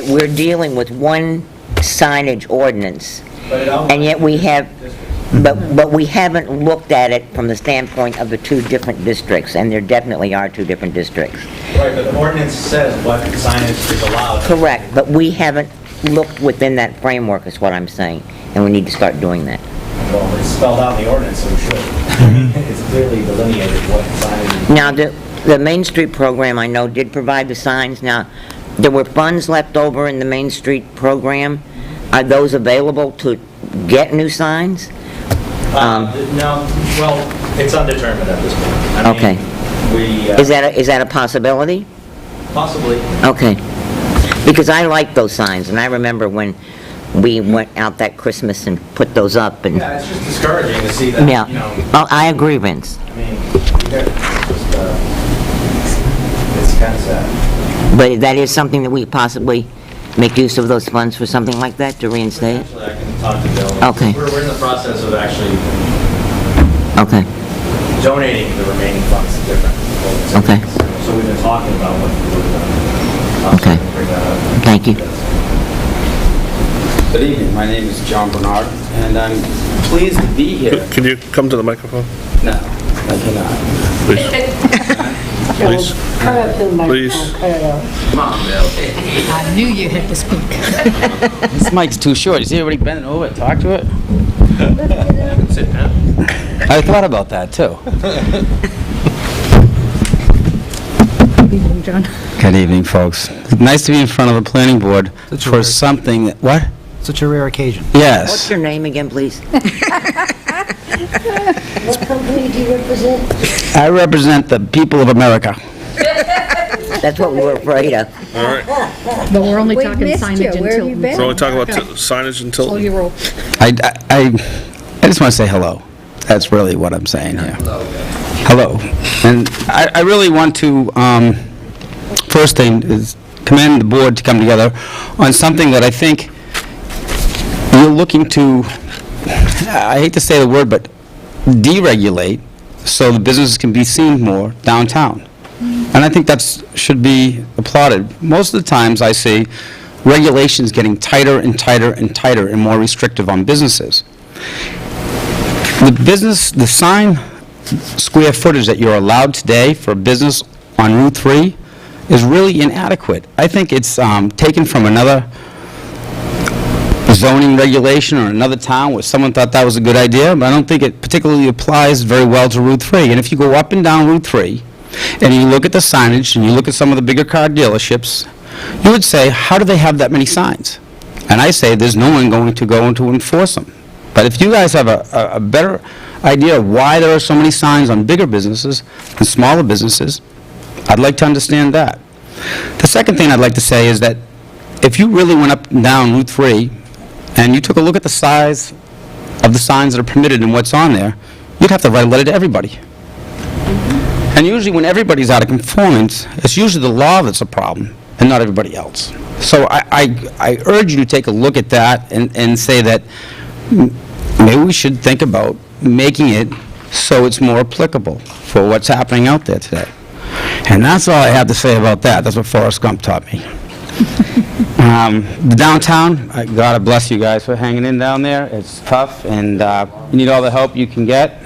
we're dealing with one signage ordinance, and yet we have, but we haven't looked at it from the standpoint of the two different districts, and there definitely are two different districts. Right, but the ordinance says what signage is allowed. Correct, but we haven't looked within that framework, is what I'm saying, and we need to start doing that. Well, it's spelled out in the ordinance, so we should. It's clearly delineated what signage is. Now, the Main Street program, I know, did provide the signs. Now, there were funds left over in the Main Street program. Are those available to get new signs? No, well, it's undetermined at this point. Okay. Is that a possibility? Possibly. Okay. Because I like those signs, and I remember when we went out that Christmas and put those up, and... Yeah, it's just discouraging to see that, Yeah. Oh, I agree, Vince. I mean, it's kind of sad. But that is something that we possibly make use of those funds for something like that, to reinstate? Actually, I can talk to Bill. Okay. We're in the process of actually Okay. donating the remaining funds to different organizations. Okay. So we've been talking about what we're doing. Okay. Bring that up. Thank you. Good evening, my name is John Bernard, and I'm pleased to be here. Can you come to the microphone? No, I cannot. Please. Please. Come on, Bill. I knew you had to speak. This mic's too short. You see everybody bending over, talk to it? Sit down. I thought about that, too. Good evening, John. Good evening, folks. Nice to be in front of the planning board for something that, what? Such a rare occasion. What's Yes. your name again, please? What company do you represent? I represent the people of America. That's what we were afraid of. All right. But we're only We talking missed you. signage and Where have you Tilton. been? We're only talking about signage and Slow Tilton. your roll. I just want to say hello. That's really what I'm saying here. Hello. And I really want to, first thing is, commend the board to come together on something that I think you're looking to, I hate to say the word, but deregulate so the businesses can be seen more downtown. And I think that should be applauded. Most of the times I see regulations getting tighter and tighter and tighter and more restrictive on businesses. The sign square footage that you're allowed today for a business on Route 3 is really inadequate. I think it's taken from another zoning regulation or another town where someone thought that was a good idea, but I don't think it particularly applies very well to Route 3. And if you go up and down Route 3, and you look at the signage, and you look at some of the bigger car dealerships, you would say, how do they have that many signs? And I say, there's no one going to go and to enforce them. But if you guys have a better idea of why there are so many signs on bigger businesses and smaller businesses, I'd like to understand that. The second thing I'd like to say is that if you really went up and down Route 3 and you took a look at the size of the signs that are permitted and what's on there, you'd have to write a letter to everybody. And usually when everybody's out of conformance, it's usually the law that's a problem and not everybody else. So I urge you to take a look at that and say that maybe we should think about making it so it's more applicable for what's happening out there today. And that's all I have to say about that. That's what Forrest Gump taught me. The downtown, God bless you guys for hanging in down there. It's tough, and you need all the help you can get.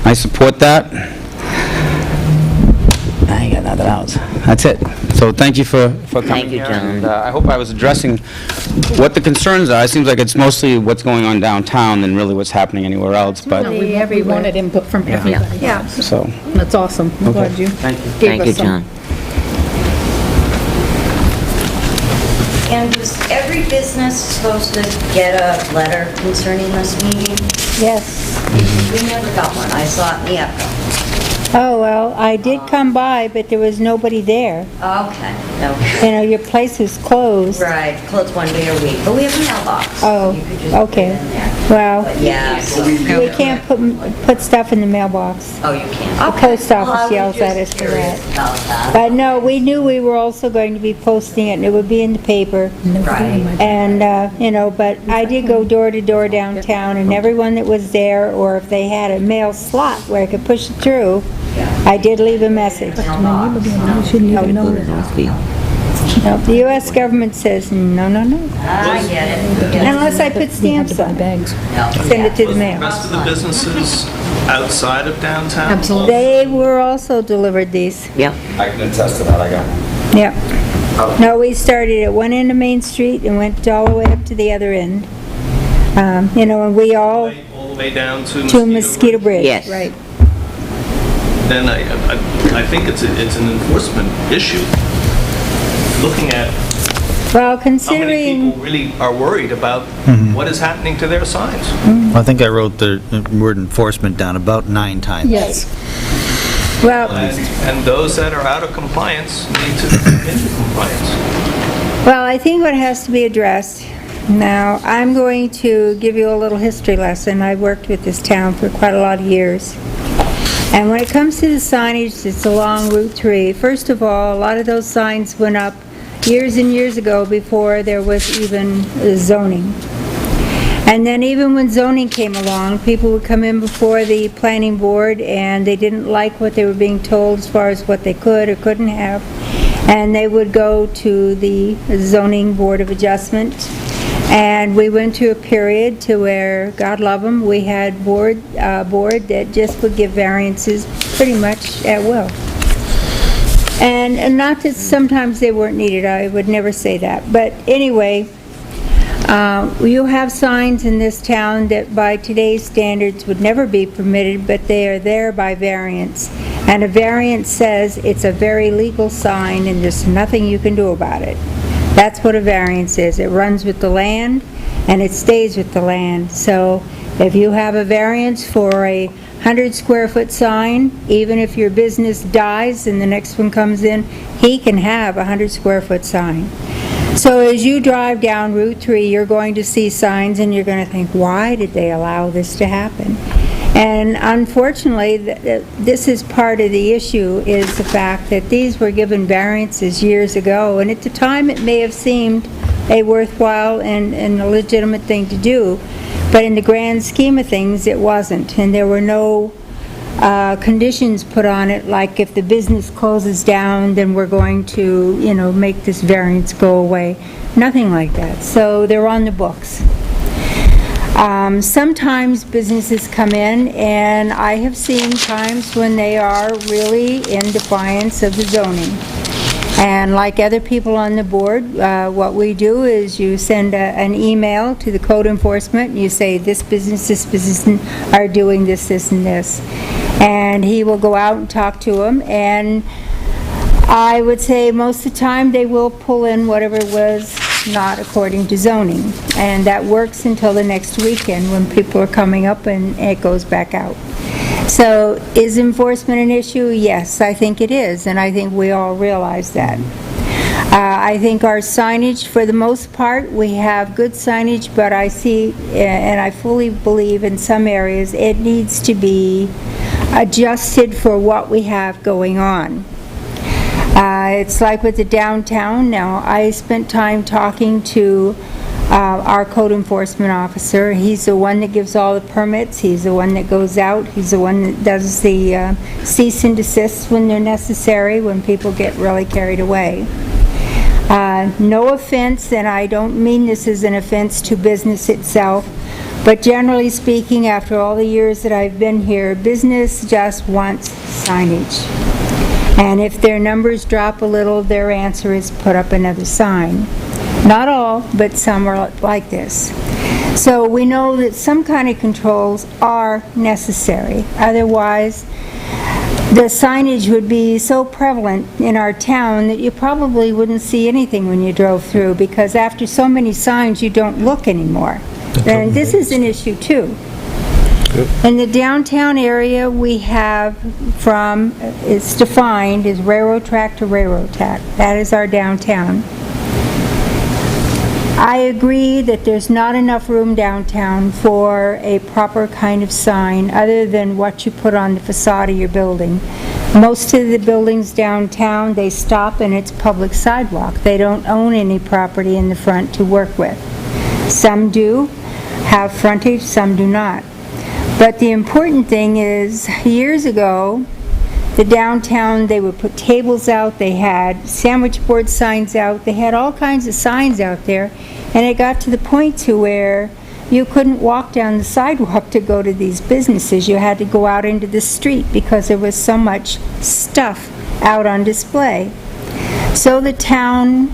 I support that. I ain't got nothing else. That's it. So thank you for coming Thank you, here, John. and I hope I was addressing what the concerns are. It seems like it's mostly what's going on downtown than really what's happening anywhere else, but, We wanted input from everybody. Yeah. so, That's awesome. I'm glad you thank you. gave Thank us you, some. John. And was every business supposed to get a letter concerning this meeting? Yes. We never got one. I saw it in the Echo. Oh, well, I did come by, but there was nobody there. Okay, You know, your place is closed. Right, close one day a week, but we have a mailbox. Oh, You could just put okay. it in there. Well, But yeah, so... we can't put stuff in the mailbox. Oh, you can't? The Okay. post office Well, I was yells at just us for curious that. about that. But no, we knew we were also going to be posting it, and it would be in the paper. Right. And, you know, but I did go door to door downtown, and everyone that was there, or if they had a mail slot where I could push it through, I did leave a message. We shouldn't even know that. No, the U.S. government says, no, no, no. I get it. Unless I put stamps on it. Bags. Send it to the Was the mail. rest of the businesses outside of downtown? Absolutely. They were also delivered these. Yeah. I can attest to that, I got Yeah. No, we started at one end of Main Street and went all the way up to the other end. You know, and we all, All the way down to to Mosquito Bridge. Yes. Right. Then I think it's an enforcement issue. Looking at Well, how many considering, people really are worried about what is happening to their signs. I think I wrote the word enforcement down about 9 times. Yes. well, And those that are out of compliance need to come into compliance. well, I think what has to be addressed, now, I'm going to give you a little history lesson. I've worked with this town for quite a lot of years. And when it comes to the signage that's along Route 3, first of all, a lot of those signs went up years and years ago before there was even zoning. And then even when zoning came along, people would come in before the planning board and they didn't like what they were being told as far as what they could or couldn't have. And they would go to the zoning board of adjustment. And we went through a period to where, God love them, we had board that just would give variances pretty much at will. And not that sometimes they weren't needed, I would never say that. But anyway, you have signs in this town that by today's standards would never be permitted, but they are there by variance. And a variance says it's a very legal sign and there's nothing you can do about it. That's what a variance is. It runs with the land and it stays with the land. So if you have a variance for a 100-square-foot sign, even if your business dies and the next one comes in, he can have a 100-square-foot sign. So as you drive down Route 3, you're going to see signs and you're going to think, why did they allow this to happen? And unfortunately, this is part of the issue, is the fact that these were given variances years ago, and at the time it may have seemed a worthwhile and a legitimate thing to do, but in the grand scheme of things, it wasn't, and there were no conditions put on it, like if the business closes down, then we're going to, make this variance go away. Nothing like that. So they're on the books. Sometimes businesses come in, and I have seen times when they are really in defiance of the zoning. And like other people on the board, what we do is you send an email to the code enforcement, and you say, this business are doing this, this, and this. And he will go out and talk to them, and I would say most of the time they will pull in whatever was not according to zoning. And that works until the next weekend when people are coming up and it goes back out. So is enforcement an issue? Yes, I think it is, and I think we all realize that. I think our signage, for the most part, we have good signage, but I see, and I fully believe in some areas, it needs to be adjusted for what we have going on. It's like with the downtown now. I spent time talking to our code enforcement officer. He's the one that gives all the permits. He's the one that goes out. He's the one that does the cease and desist when they're necessary, when people get really carried away. No offense, and I don't mean this as an offense to business itself, but generally speaking, after all the years that I've been here, business just wants signage. And if their numbers drop a little, their answer is put up another sign. Not all, but some are like this. So we know that some kind of controls are necessary. Otherwise, the signage would be so prevalent in our town that you probably wouldn't see anything when you drove through, because after so many signs, you don't look anymore. And this is an issue too. In the downtown area, we have it's defined as railroad track to railroad track. That is our downtown. I agree that there's not enough room downtown for a proper kind of sign other than what you put on the facade of your building. Most of the buildings downtown, they stop and it's public sidewalk. They don't own any property in the front to work with. Some do have frontage, some do not. But the important thing is, years ago, the downtown, they would put tables out, they had sandwich board signs out, they had all kinds of signs out there, and it got to the point to where you couldn't walk down the sidewalk to go to these businesses. You had to go out into the street because there was so much stuff out on display. So the town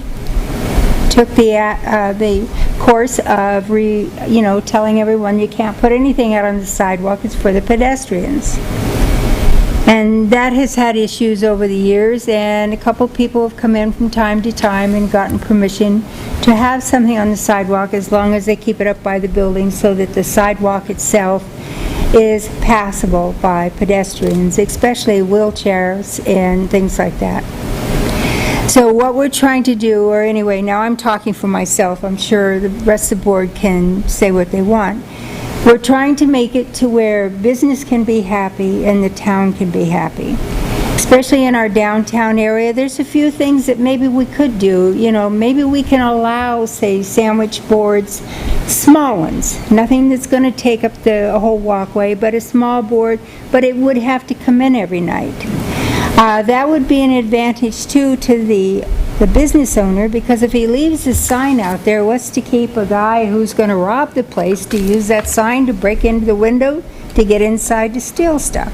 took the course of telling everyone you can't put anything out on the sidewalk, it's for the pedestrians. And that has had issues over the years, and a couple people have come in from time to time and gotten permission to have something on the sidewalk as long as they keep it up by the building so that the sidewalk itself is passable by pedestrians, especially wheelchairs and things like that. So what we're trying to do, or anyway, now I'm talking for myself, I'm sure the rest of the board can say what they want. We're trying to make it to where business can be happy and the town can be happy. Especially in our downtown area, there's a few things that maybe we could do. Maybe we can allow, say, sandwich boards, small ones. Nothing that's going to take up the whole walkway, but a small board, but it would have to come in every night. That would be an advantage, too, to the business owner, because if he leaves a sign out there, what's to keep a guy who's going to rob the place to use that sign to break into the window to get inside to steal stuff?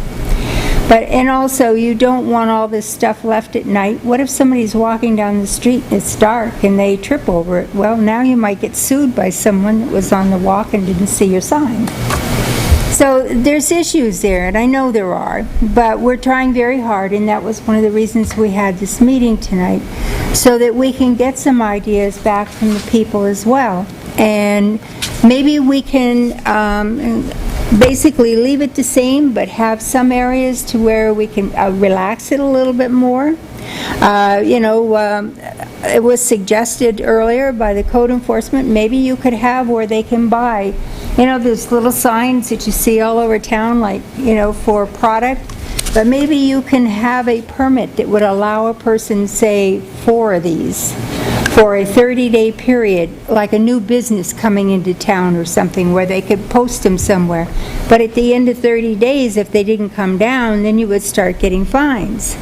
And also, you don't want all this stuff left at night. What if somebody's walking down the street and it's dark and they trip over it? Well, now you might get sued by someone that was on the walk and didn't see your sign. So there's issues there, and I know there are, but we're trying very hard, and that was one of the reasons we had this meeting tonight, so that we can get some ideas back from the people as well. And maybe we can basically leave it the same, but have some areas to where we can relax it a little bit more. It was suggested earlier by the code enforcement, maybe you could have where they can buy You know, there's little signs that you see all over town, like, you know, for product, but maybe you can have a permit that would allow a person, say, 4 of these for a 30-day period, like a new business coming into town or something, where they could post them somewhere. But at the end of 30 days, if they didn't come down, then you would start getting fines.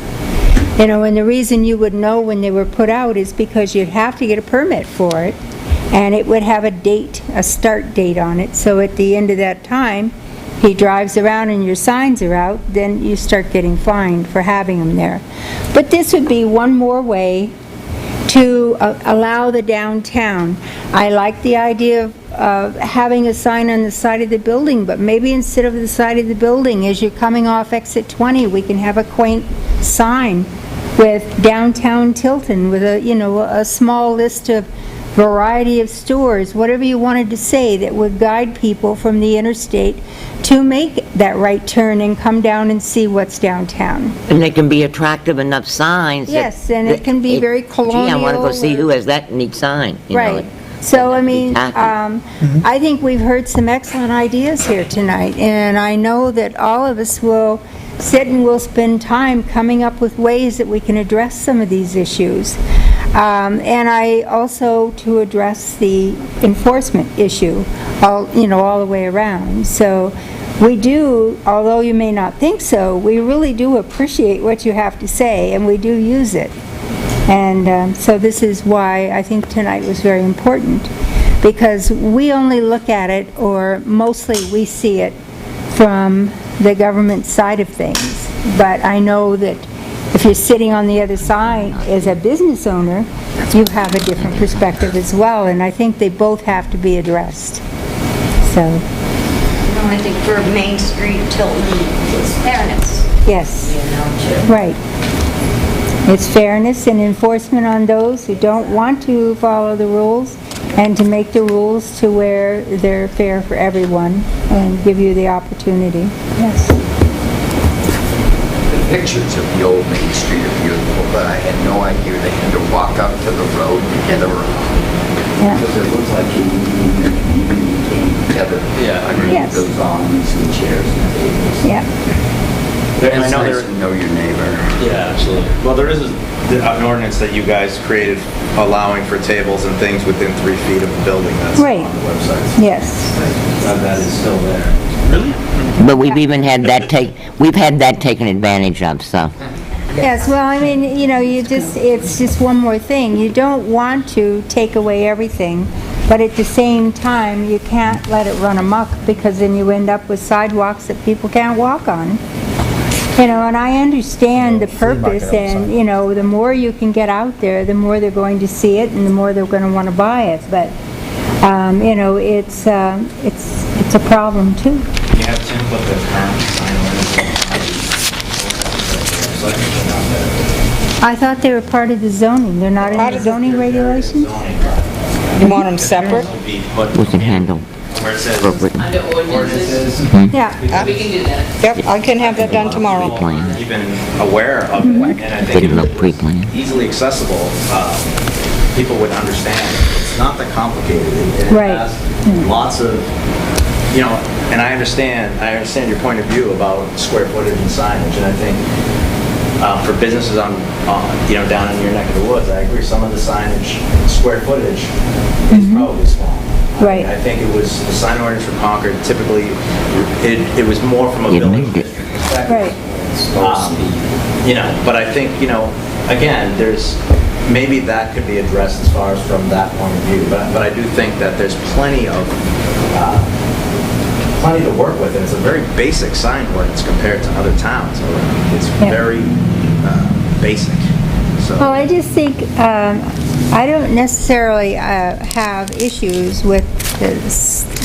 You know, and the reason you would know when they were put out is because you'd have to get a permit for it, and it would have a date, a start date on it. So at the end of that time, he drives around and your signs are out, then you start getting fined for having them there. But this would be one more way to allow the downtown. I like the idea of having a sign on the side of the building, but maybe instead of the side of the building, as you're coming off exit 20, we can have a quaint sign with downtown Tilton, with a, you know, a small list of variety of stores, whatever you wanted to say, that would guide people from the interstate to make that right turn and come down and see what's downtown. And they can be attractive enough signs. Yes, and it can be very colonial. Gee, I want to go see who has that neat sign. You know, Right. like- So, I mean, I think we've heard some excellent ideas here tonight, and I know that all of us will sit and we'll spend time coming up with ways that we can address some of these issues. And I also to address the enforcement issue, all the way around. So we do, although you may not think so, we really do appreciate what you have to say, and we do use it. And so this is why I think tonight was very important, because we only look at it, or mostly we see it from the government side of things. But I know that if you're sitting on the other side as a business owner, you have a different perspective as well, and I think they both have to be addressed. So, I think for Main Street, Tilton, it's fairness. yes, You know, right. It's fairness and enforcement on those who don't want to follow the rules, and to make the rules to where they're fair for everyone and give you the opportunity. Yes. The pictures of the old Main Street are beautiful, but I had no idea they had to walk up to the road to get around. Yeah. Because it looks like you came together. Yeah. Underneath those awnings and chairs and tables. Yeah. I It's know nice there, to know your neighbor. yeah, absolutely. Well, there is an ordinance that you guys created allowing for tables and things within 3 feet of the building that's Right. on the website. Yes. That is still there. Really? But we've even had that taken advantage of, so. Yes, well, I mean, you know, it's just one more thing. You don't want to take away everything, but at the same time, you can't let it run amok, because then you end up with sidewalks that people can't walk on. You know, and I understand the purpose, and, you know, the more you can get out there, the more they're going to see it, and the more they're going to want to buy it. But, you know, it's a problem too. You have Tim put the current sign ordinance. I thought they were part of the zoning. They're not in the zoning regulations? You want them separate? We can handle Where it says appropriately. Under ordinances, Yeah. we can do that. Yep, I can have that done tomorrow. Pre-plan. even aware of it, and I think Didn't look pre-planned. easily accessible, people would understand. It's not that complicated. It Right. has lots of, you know, and I understand your point of view about square footage and signage, and I think for businesses on, you know, down in your neck of the woods, I agree, some of the signage, square footage is probably small. Right. I think it was, the sign ordinance for Concord, typically, it was more from a You building made it. district perspective. Right. You know, but I think, you know, again, maybe that could be addressed as far as from that point of view, but I do think that there's plenty to work with, and it's a very basic sign ordinance compared to other towns. It's Yeah. very basic, so. Well, I just think, I don't necessarily have issues with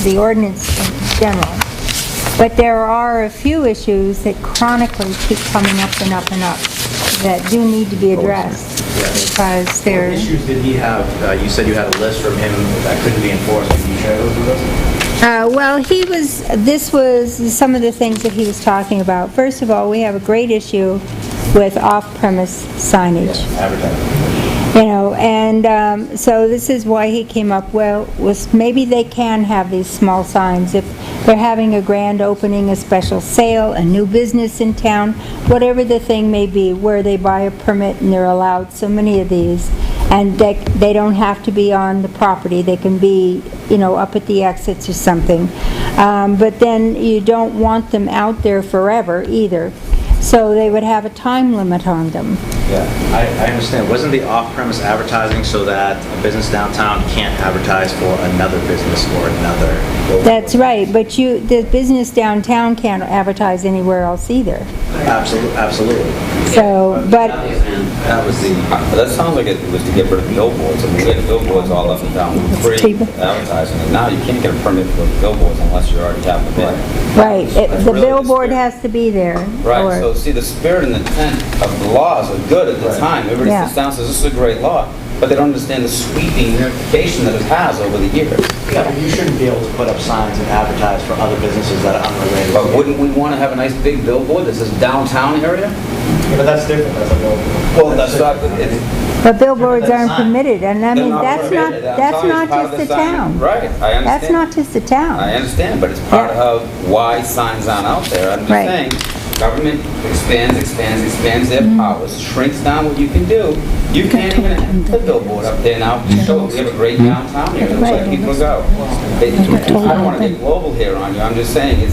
the ordinance in general, but there are a few issues that chronically keep coming up and up and up that do need to be addressed, because What they're... issues did he have? You said you had a list from him that couldn't be enforced. Can you share those with us? Well, this was some of the things that he was talking about. First of all, we have a great issue with off-premise signage. Advertising. You know, and so this is why he came up, well, was maybe they can have these small signs if they're having a grand opening, a special sale, a new business in town, whatever the thing may be, where they buy a permit and they're allowed so many of these, and they don't have to be on the property, they can be, you know, up at the exits or something. But then you don't want them out there forever either, so they would have a time limit on them. Yeah, I understand. Wasn't the off-premise advertising so that a business downtown can't advertise for another business or another? That's right, but the business downtown can't advertise anywhere else either. Absolutely. So, but, That sounds like it was to get rid of billboards. I mean, we had billboards all up and down Route 3 advertising, and now you can't get a permit for billboards unless you already have the bid. right, the billboard has to be there. Right, or- so see, the spirit and intent of the laws are good at the time. Everybody Yeah. sits down and says, this is a great law, but they don't understand the sweeping ramification that it has over the years. Yeah, but you shouldn't be able to put up signs and advertise for other businesses that are unrelated. But wouldn't we want to have a nice big billboard that says downtown area? Yeah, but that's different, that's a billboard. Well, that's not, But billboards aren't permitted, and I They're mean, not that's not, permitted. I'm that's telling you, not it's part of just the the sign. town. Right, I understand. That's not just the town. I understand, but it's part of why signs aren't out there. I'm just Right. saying, government expands their powers, shrinks down what you can do. You can't even put a billboard up there now to show we have a great downtown here, that's where people go. I don't want to get global here on you, I'm just saying,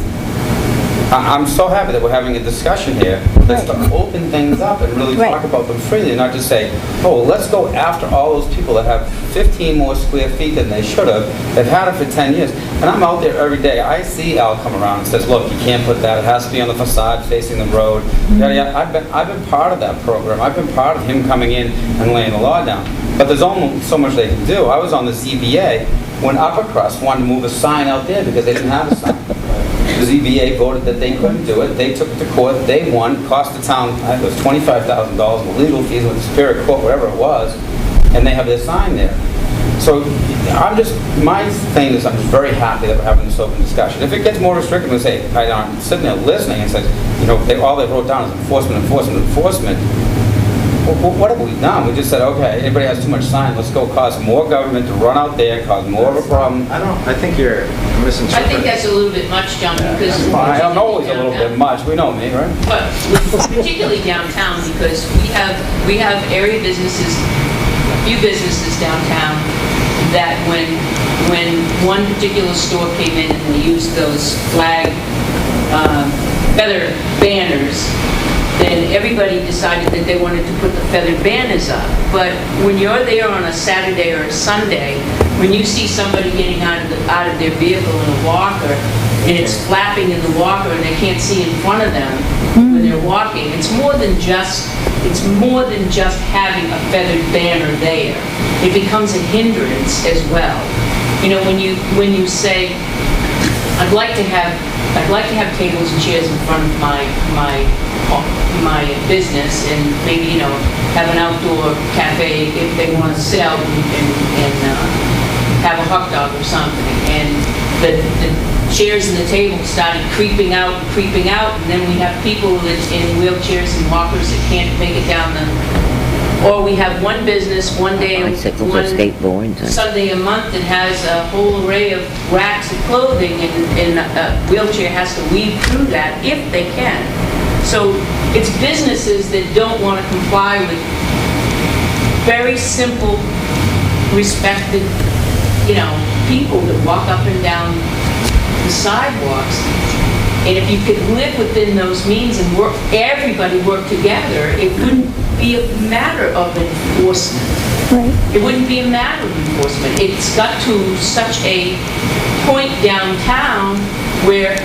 I'm so happy that we're having a discussion here. Let's open things up and really talk about them freely, and not just say, oh, well, let's go after all those people that have 15 more square feet than they should have. They've had it for 10 years. And I'm out there every day. I see Al come around and says, look, you can't put that. It has to be on the facade facing the road. Yada, yada. I've been part of that program. I've been part of him coming in and laying the law down. But there's only so much they can do. I was on the ZBA when Upper Crust wanted to move a sign out there because they didn't have a sign. The ZBA voted that they couldn't do it. They took it to court. They won. Cost the town, I think it was $25,000 in legal fees with the Superior Court, whatever it was, and they have their sign there. So my thing is I'm just very happy that we're having this open discussion. If it gets more restrictive, we say, I'm sitting there listening and says, you know, all they wrote down is enforcement. Well, what have we done? We just said, okay, anybody has too much sign, let's go cause more government to run out there, cause more of a problem. I think you're misinterpreting. I think that's a little bit much, John, because... I don't know it's a little bit much, we know me, right? But particularly downtown, because we have area businesses, a few businesses downtown, that when one particular store came in and they used those flag, feather banners, then everybody decided that they wanted to put the feathered banners up. But when you're there on a Saturday or a Sunday, when you see somebody getting out of their vehicle in a walker, and it's flapping in the walker and they can't see in front of them when they're walking, it's more than just having a feathered banner there. It becomes a hindrance as well. You know, when you say, I'd like to have tables and chairs in front of my business, and maybe, you know, have an outdoor cafe if they want to sit out and have a hot dog or something. And the chairs and the tables started creeping out, and then we have people in wheelchairs and walkers that can't make it down or we have one business, one day, Bicycles or skateboards. Sunday a month that has a whole array of racks of clothing, and a wheelchair has to weave through that if they can. So it's businesses that don't want to comply with very simple, respected, you know, people that walk up and down the sidewalks. And if you could live within those means and everybody work together, it wouldn't be a matter of enforcement. Right. It wouldn't be a matter of enforcement. It's got to such a point downtown where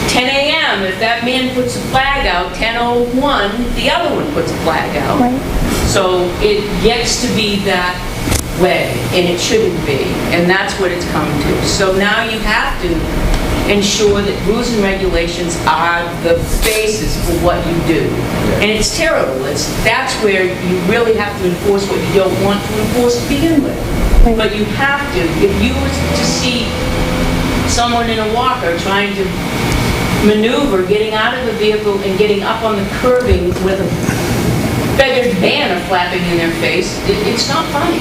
10 a.m., if that man puts a flag out, 10:01, the other one puts a flag out. Right. So it gets to be that way, and it shouldn't be, and that's what it's coming to. So now you have to ensure that rules and regulations are the basis for what you do. And it's terrible. That's where you really have to enforce what you don't want to enforce to begin with. But you have to. If you were to see someone in a walker trying to maneuver, getting out of the vehicle and getting up on the curbing with a feathered banner flapping in their face, it's not funny.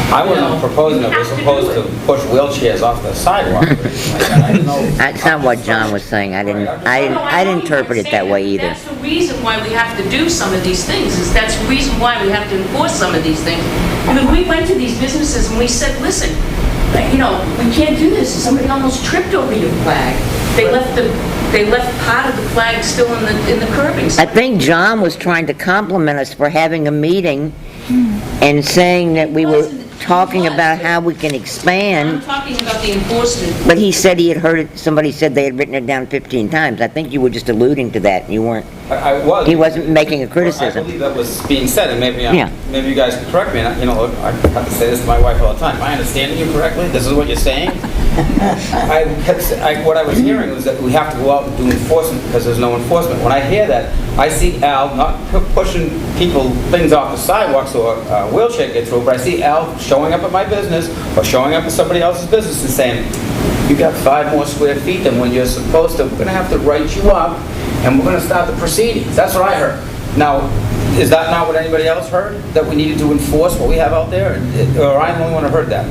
I wasn't proposing it, was supposed to push wheelchairs off the sidewalk. I don't know. That's not what John was saying. I didn't interpret it that way either. That's the reason why we have to do some of these things, is that's the reason why we have to enforce some of these things. Because we went to these businesses and we said, listen, you know, we can't do this. Somebody almost tripped over your flag. They left part of the flag still in the curbing. I think John was trying to compliment us for having a meeting and saying that we were talking about how we can expand. I'm talking about the enforcement. But he said he had heard it, somebody said they had written it down 15 times. I think you were just alluding to that. You weren't. I was. He wasn't making a criticism. I believe that was being said, and maybe Yeah. maybe you guys can correct me. And, you know, I have to say this to my wife all the time. Am I understanding you correctly? This is what you're saying? What I was hearing was that we have to go out and do enforcement because there's no enforcement. When I hear that, I see Al not pushing things off the sidewalk so a wheelchair gets through, but I see Al showing up at my business or showing up at somebody else's business and saying, you got 5 more square feet than when you're supposed to. We're going to have to write you up, and we're going to start the proceedings. That's what I heard. Now, is that not what anybody else heard? That we needed to enforce what we have out there? Or I am the only one who heard that?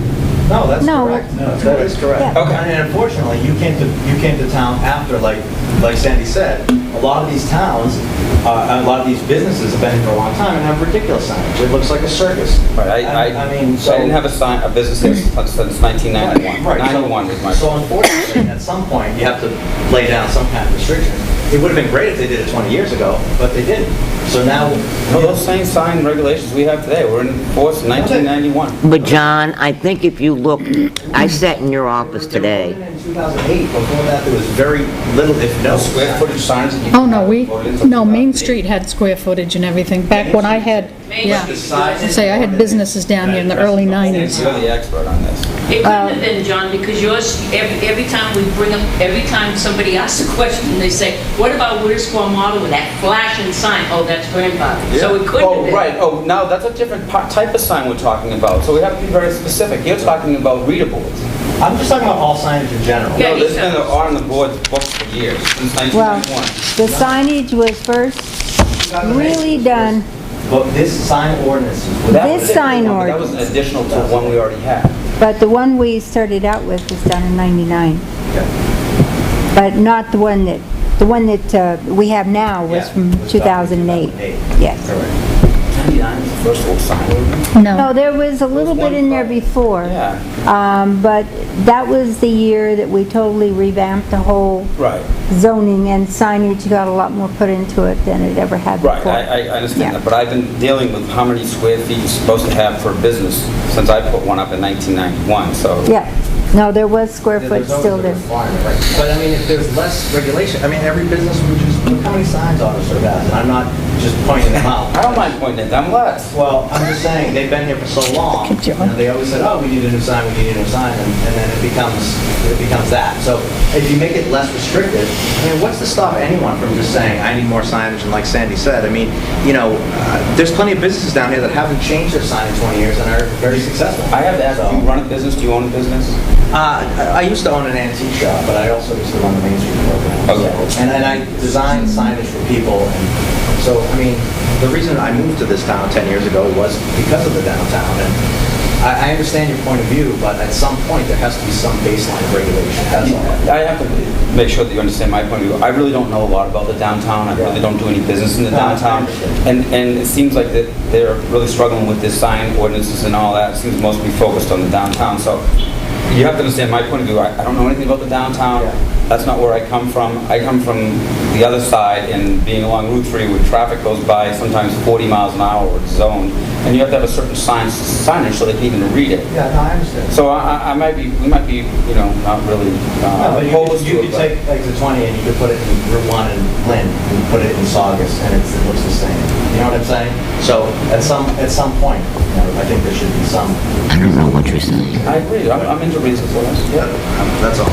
No, that's No. correct. No, that is correct. Yeah. Okay. And unfortunately, you came to town after, like Sandy said, a lot of these towns, a lot of these businesses have been here for a long time and have ridiculous signage. It looks like a circus. Right. I mean, so... I didn't have a business here since 1991. Right. 91 was my... So unfortunately, at some point, you have to lay down some kind of restriction. It would have been great if they did it 20 years ago, but they didn't. So now... No, those same sign regulations we have today were in force in 1991. But John, I think if you look, I sat in your office today. In 2008, before that, there was very little, if no, Square footage signs that you... Oh, no, Main Street had square footage and everything, back when I had, yeah. Say, I had businesses down here in the early 90s. You're the expert on this. It couldn't have been, John, because yours, every time we bring up, every time somebody asks a question, they say, what about Weir's Square model with that flashing sign? Oh, that's grandfather. So it couldn't have been. Right. Oh, now that's a different type of sign we're talking about. So we have to be very specific. You're talking about reader boards. I'm just talking about all signage in general. Yeah, No, this has been on the board's books for years, since Well, 1991. the signage was first really done, But this sign ordinance is... this sign That ordinance, was additional to one we already had. but the one we started out with was done in 99. But not the one that we have now was Yeah, from it was 2008. 2008. Yes. 99 was the first old sign ordinance. No, there was a little bit in there before. Yeah. But that was the year that we totally revamped the whole Right. zoning, and signage got a lot more put into it than it ever had before. Right, I understand Yeah. that, but I've been dealing with how many square feet you're supposed to have for a business since I put one up in 1991, so... Yeah, no, there was square foot There's always still a there. requirement, right? But I mean, if there's less regulation, I mean, every business would just, look how many signs AutoServe has, and I'm not just pointing them out. I don't mind pointing at them, let's. Well, I'm just saying, they've been here for so long, Good job. and they always said, oh, we need a new sign, we need a new sign, and then it becomes that. So if you make it less restricted, I mean, what's to stop anyone from just saying, I need more signage, and like Sandy said, I mean, you know, there's plenty of businesses down here that haven't changed their sign in 20 years and are very successful. I have to ask, do you run a business, do you own a business? I used to own an antique shop, but I also used to run the Main Street program. Okay. So, and I designed signage for people, and so, I mean, the reason I moved to this town 10 years ago was because of the downtown, and I understand your point of view, but at some point, there has to be some baseline of regulation. That's all. I have to make sure that you understand my point of view. I really don't know a lot about the downtown. I really don't do any business in the downtown. And it seems like that they're really struggling with this sign ordinances and all that. It seems mostly focused on the downtown. So you have to understand my point of view. I don't know anything about the downtown. That's not where I come from. I come from the other side, and being along Route 3 where traffic goes by sometimes 40 miles an hour or it's zoned, and you have to have a certain signage so they can even read it. Yeah, no, I understand. So we might be, you know, not really No, but opposed you to it. could but- take exit 20 and you could put it in Route 1 in Lynn, and put it in Saugus, and it looks the same. You know what I'm saying? So at some point, you know, I think there should be some... I don't know what you're saying. I agree. I'm into reasonableness. Yeah, that's all.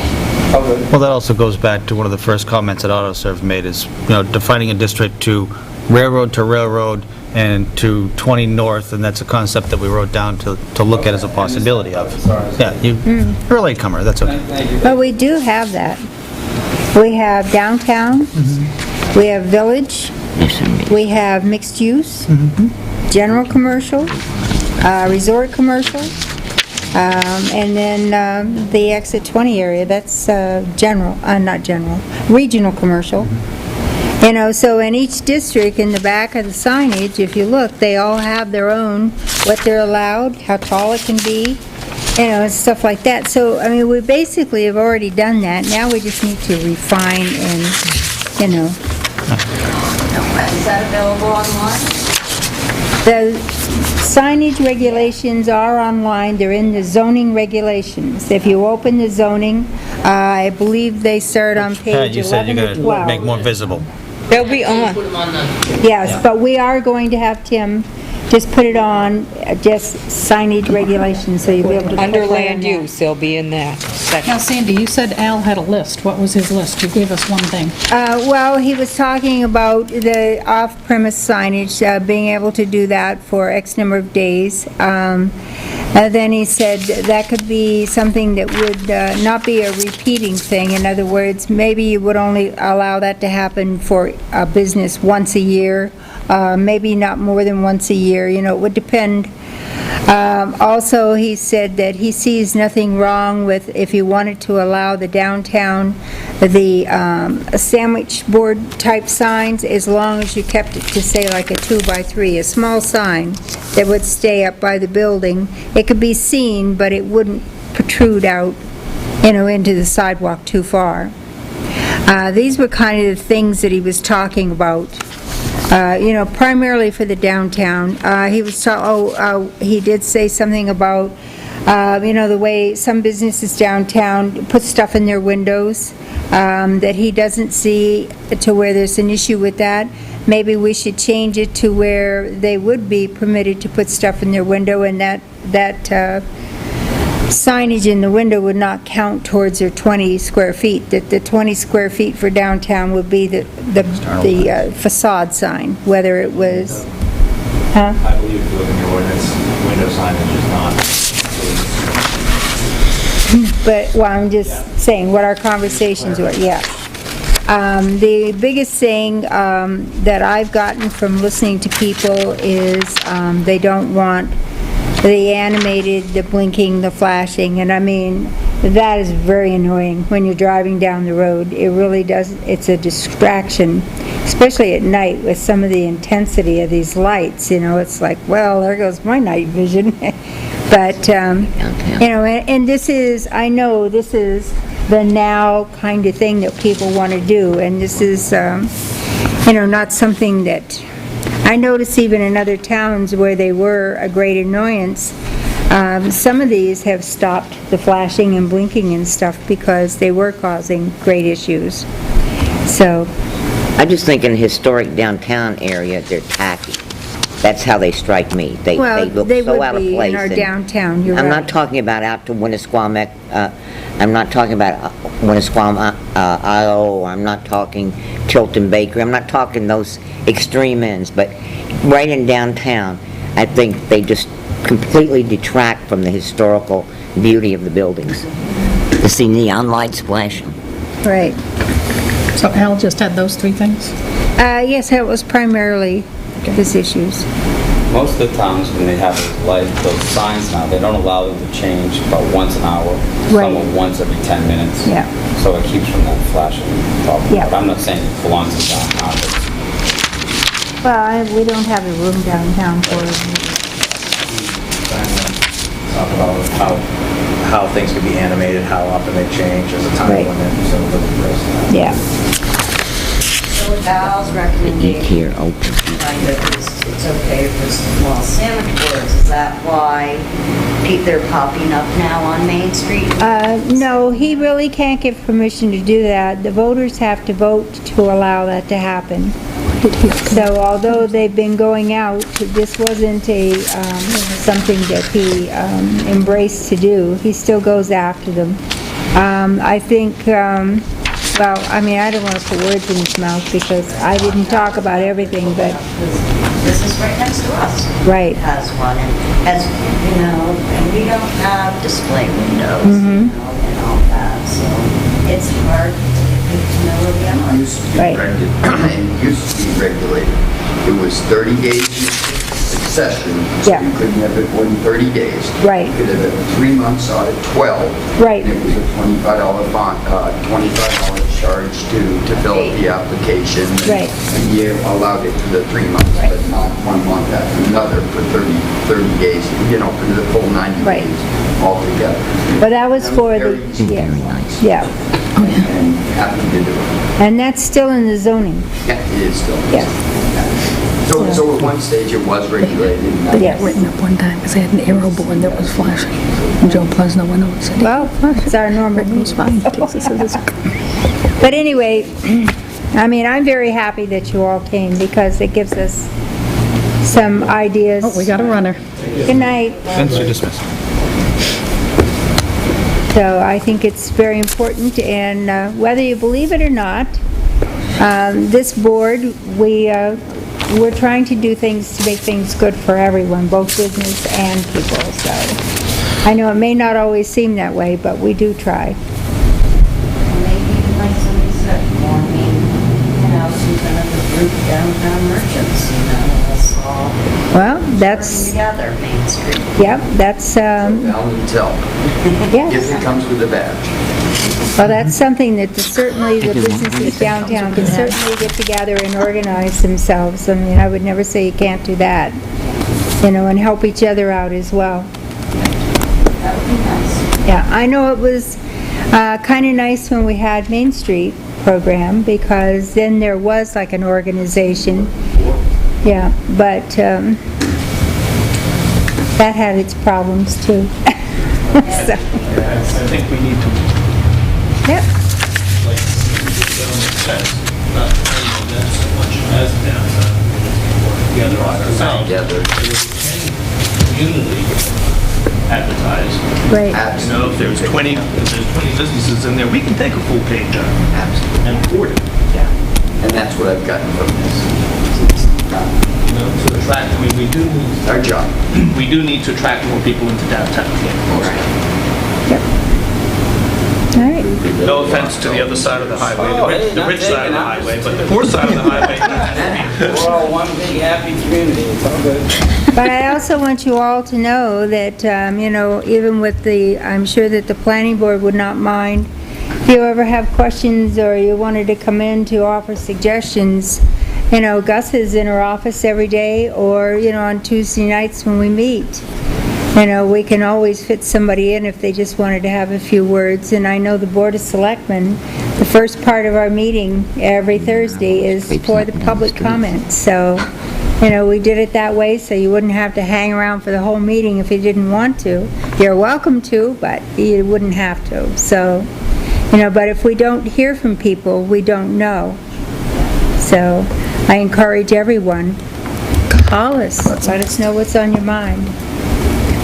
Okay. Well, that also goes back to one of the first comments that AutoServe made is, you know, defining a district to railroad and to 20 north, and that's a concept that we wrote down to look at as a possibility of. Yeah, you're a latecomer, that's okay. Thank you. But we do have that. We have downtown, we have village, We have mixed use, general commercial, resort commercial, and then the exit 20 area, that's regional commercial. You know, so in each district, in the back of the signage, if you look, they all have their own, what they're allowed, how tall it can be, you know, and stuff like that. So, I mean, we basically have already done that. Now we just need to refine and, you know. Is that available online? The signage regulations are online. They're in the zoning regulations. If you open the zoning, I believe they start on Pat, page you said 11 you're to going 12. to make more visible. They'll be on. Put them on the... Yes, but we are going to have Tim just put it on, just signage regulations, so you'll be able to... Under click right land on that. use, they'll be in that section. Now, Sandy, you said Al had a list. What was his list? You gave us one thing. Well, he was talking about the off-premise signage, being able to do that for X number of days. And then he said that could be something that would not be a repeating thing. In other words, maybe you would only allow that to happen for a business once a year, maybe not more than once a year, you know, it would depend. Also, he said that he sees nothing wrong with, if you wanted to allow the downtown, the sandwich board type signs, as long as you kept it to say like a 2x3, a small sign that would stay up by the building. It could be seen, but it wouldn't protrude out, you know, into the sidewalk too far. These were kind of the things that he was talking about. You know, primarily for the downtown. He did say something about, you know, the way some businesses downtown put stuff in their windows, that he doesn't see to where there's an issue with that. Maybe we should change it to where they would be permitted to put stuff in their window, and that signage in the window would not count towards their 20 square feet, that the 20 square feet for downtown would be the facade sign, whether it was, huh? I believe if you look in your ordinance, window signage is not. But, well, I'm just saying what our conversations were, yeah. The biggest thing that I've gotten from listening to people is they don't want the animated, the blinking, the flashing, and I mean, that is very annoying when you're driving down the road. It really does, it's a distraction, especially at night with some of the intensity of these lights, you know, it's like, well, there goes my night vision. But, you know, and this is, I know this is the now kind of thing that people want to do, and this is, you know, not something that, I notice even in other towns where they were a great annoyance, some of these have stopped the flashing and blinking and stuff because they were causing great issues. So, I just think in historic downtown area, they're tacky. That's how they strike me. They look so out of place. Well, they would be in our downtown, you're right. I'm not talking about out to Winnisquam, I'm not talking about Winnisquam, IO, I'm not talking Tilton Bakery, I'm not talking those extreme ends, but right in downtown, I think they just completely detract from the historical beauty of the buildings. To see neon lights flashing. Right. So Al just had those three things? Yes, that was primarily his issues. Most of the towns, when they have those signs now, they don't allow them to change about once an hour. Right. Some are once every 10 minutes. Yeah. So it keeps from that flashing problem. Yeah. But I'm not saying it belongs to downtown, but Well, we don't have a room downtown for it. Talk about how things can be animated, how often they change as a time Right. limit, so the rest of that. Yeah. So with Al's recommendation, Here, open. kind of it's okay for small sandwich boards, is that why they're popping up now on Main Street? No, he really can't give permission to do that. The voters have to vote to allow that to happen. So although they've been going out, this wasn't something that he embraced to do. He still goes after them. I think, well, I mean, I don't want to put words in his mouth because I didn't talk about everything, but... This is right next to us. Right. Has one, and has, you know, and we don't have display windows, you know, and all that, so it's hard to get It used to be Right. it used to be regulated. It was 30 days in succession, so Yeah. you couldn't have it more than 30 days. Right. You could have it 3 months out of 12. Right. And it was a $25 bond, $25 charge to fill out the application. Right. And you allowed it for the 3 months, but not 1 month after another for 30 days, for the full 90 Right. days altogether. Well, that was for the, yeah. Yeah. And happy to do it. And that's still in the zoning. Yeah, it is still. Yes. So at one stage it was regulated. and They got written up one time because they had an arrow board that was flashing. And Joe Plesner went over and said, Well, it's our normal. it was fine. Texas said it's- But anyway, I mean, I'm very happy that you all came because it gives us some ideas. Oh, we got a runner. Good night. Vince, you're dismissed. So I think it's very important, and whether you believe it or not, this board, we're trying to do things to make things good for everyone, both business and people, so. I know it may not always seem that way, but we do try. Maybe, like somebody said, more some kind of a group downtown merchants, us all Well, that's, together, Main Street. yep, that's, Tell. yes. If it comes with a badge. Well, that's something that certainly the businesses downtown can certainly get together and organize themselves. I mean, I would never say you can't do that, and help each other out as well. That would be nice. Yeah, I know it was kind of nice when we had Main Street program, because then there was like an organization. Yeah, but that had its problems too. So, I think we need to, yep, like the gentleman says, not only that so much as downtown, work together on ourselves. Community advertise. right. If there's 20 businesses in there, we can take a full page on it. Absolutely. And afford it. And that's what I've gotten from this. To attract, I mean, we do need, Our job. we do need to attract more people into downtown. All right. No offense to the other side of the highway, the rich side of the highway, but the poor side of the highway. We're all one big happy community, it's all good. But I also want you all to know that, even with I'm sure that the planning board would not mind if you ever have questions or you wanted to come in to offer suggestions. Gus is in her office every day, or, on Tuesday nights when we meet. We can always fit somebody in if they just wanted to have a few words. And I know the Board of Selectmen, the first part of our meeting every Thursday is for the public comments. So, we did it that way so you wouldn't have to hang around for the whole meeting if you didn't want to. You're welcome to, but you wouldn't have to. So, but if we don't hear from people, we don't know. So, I encourage everyone, call us, let us know what's on your mind.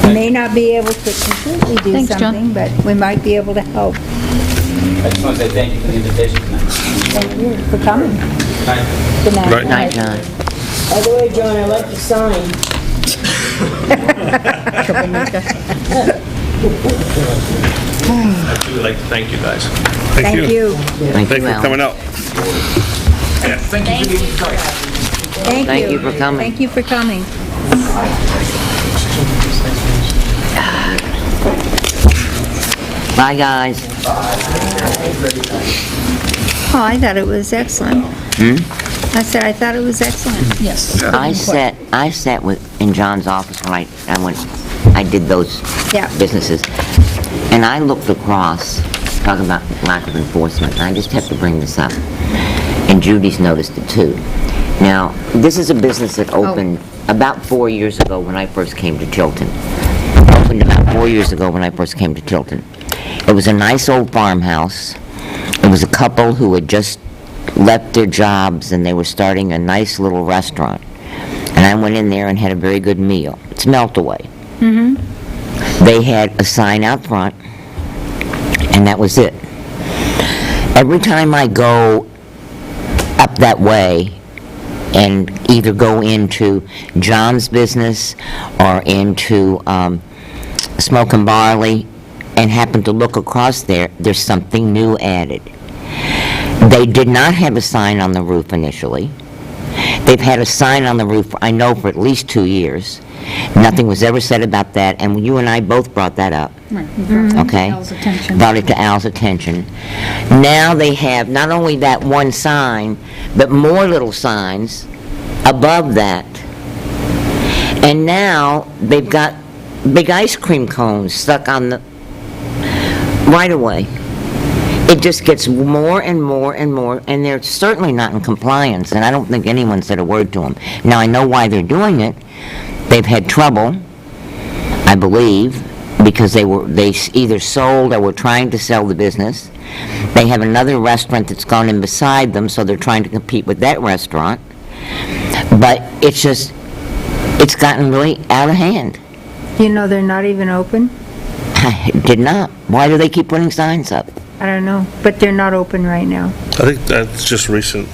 We may not be able to completely do Thanks, John. something, but we might be able to help. I just want to say thank you for the invitation tonight. Thank you for coming. Good night. Right. Night, John. By the way, John, I like the sign. I'd really like to thank you guys. Thank you. Thank Thanks you, for Al. coming out. Thank you. Thank you for coming. Thank you for coming. Bye, guys. Oh, I thought it was excellent. I said I thought it was excellent. Yes. I sat in John's office when I did those Yeah. businesses, and I looked across, talking about lack of enforcement, and I just have to bring this up. And Judy's noticed it too. Now, this is a business that opened about 4 years ago when I first came to Tilton. Opened about 4 years ago when I first came to Tilton. It was a nice old farmhouse. It was a couple who had just left their jobs and they were starting a nice little restaurant. And I went in there and had a very good meal. It's Meltaway. They had a sign out front, and that was it. Every time I go up that way and either go into John's business or into Smoke and Barley and happen to look across there, there's something new added. They did not have a sign on the roof initially. They've had a sign on the roof, I know, for at least 2 years. Nothing was ever said about that, and you and I both brought that up. Right, we brought it to Okay. Al's attention. Brought it to Al's attention. Now they have not only that one sign, but more little signs above that. And now they've got big ice cream cones stuck on the right-of-way. It just gets more and more and more, and they're certainly not in compliance, and I don't think anyone said a word to them. Now, I know why they're doing it. They've had trouble, I believe, because they either sold or were trying to sell the business. They have another restaurant that's gone in beside them, so they're trying to compete with that restaurant. But it's gotten really out of hand. You know, they're not even open? I did not. Why do they keep putting signs up? I don't know, but they're not open right now. I think that's just recent,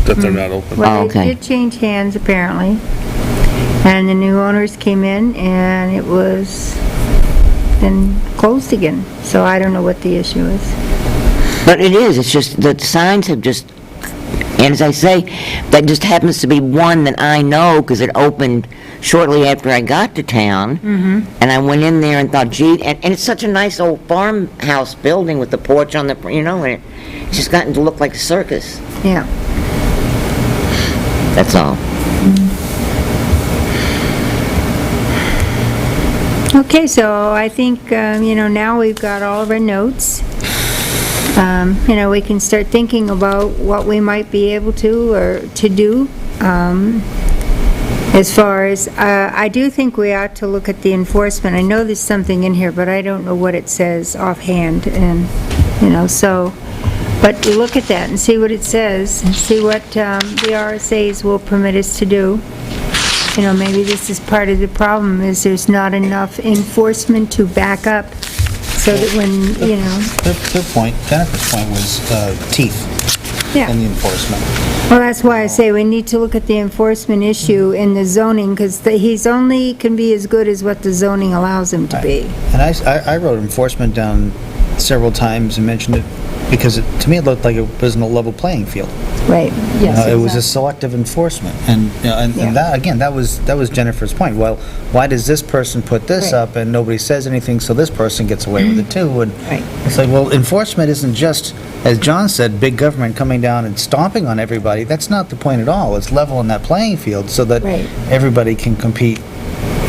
that they're not open. Well, they did change hands apparently, and the new owners came in and it was then closed again. So I don't know what the issue is. But it is, it's just, the signs have just, and as I say, that just happens to be one that I know because it opened shortly after I got to town. And I went in there and thought, gee, and it's such a nice old farmhouse building with the porch on the, and it's just gotten to look like a circus. Yeah. That's all. Okay, so I think, now we've got all of our notes. We can start thinking about what we might be able to or to do. As far as, I do think we ought to look at the enforcement. I know there's something in here, but I don't know what it says offhand, and, but look at that and see what it says, and see what the RSAs will permit us to do. Maybe this is part of the problem, is there's not enough enforcement to back up, so that when, Their point, Jennifer's point was teeth Yeah. in the enforcement. Well, that's why I say we need to look at the enforcement issue in the zoning, because he's only can be as good as what the zoning allows him to be. And I wrote enforcement down several times and mentioned it because to me it looked like it wasn't a level playing field. Right. Yes, it was a selective enforcement, and that, again, that was Jennifer's point. Well, why does this person put this up and nobody says anything, so this person gets away with it too? And it's like, well, enforcement isn't just, as John said, big government coming down and stomping on everybody. That's not the point at all. It's leveling that playing field so that everybody can compete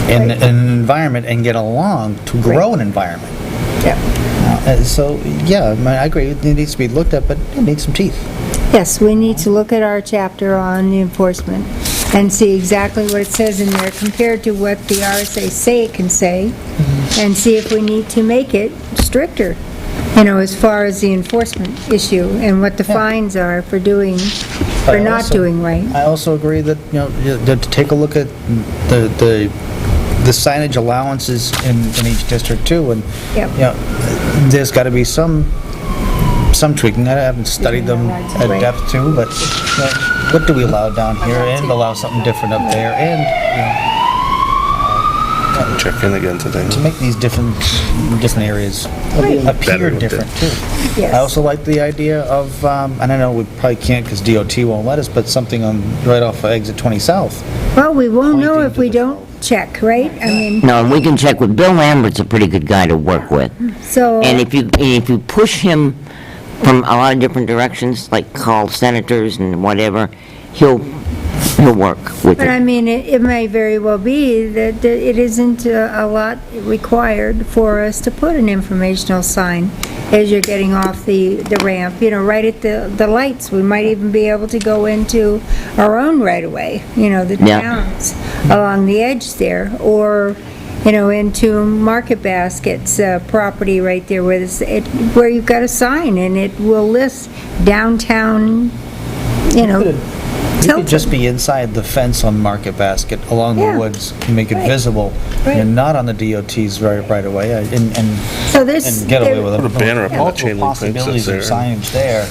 in an environment and get along to grow an environment. Yeah. I agree. It needs to be looked at, but it needs some teeth. Yes, we need to look at our chapter on the enforcement and see exactly what it says in there compared to what the RSA say it can say, and see if we need to make it stricter, as far as the enforcement issue and what the fines are for not doing right. I also agree that, to take a look at the signage allowances in each district too, and, there's got to be some tweaking. I haven't studied them at depth too, but what do we allow down here and allow something different up there, and, check in again today. To make these different areas appear different too. Yes. I also like the idea of, and I know we probably can't because DOT won't let us, but something right off of exit 20 South. Well, we won't know if we don't check, right? I mean, No, and we can check with, Bill Lambert's a pretty good guy to work with. so... And if you push him from a lot of different directions, like call senators and whatever, he'll work with But I it. mean, it may very well be that it isn't a lot required for us to put an informational sign as you're getting off the ramp, right at the lights. We might even be able to go into our own right-of-way, the towns along the edge there, or, into Market Basket's property right there where you've got a sign and it will list downtown, It could just be inside the fence on Market Basket, along the woods, and make it visible, and not on the DOT's right away, and get away with it. Put a banner up on the chain link fence Possibilities of that's there. signage there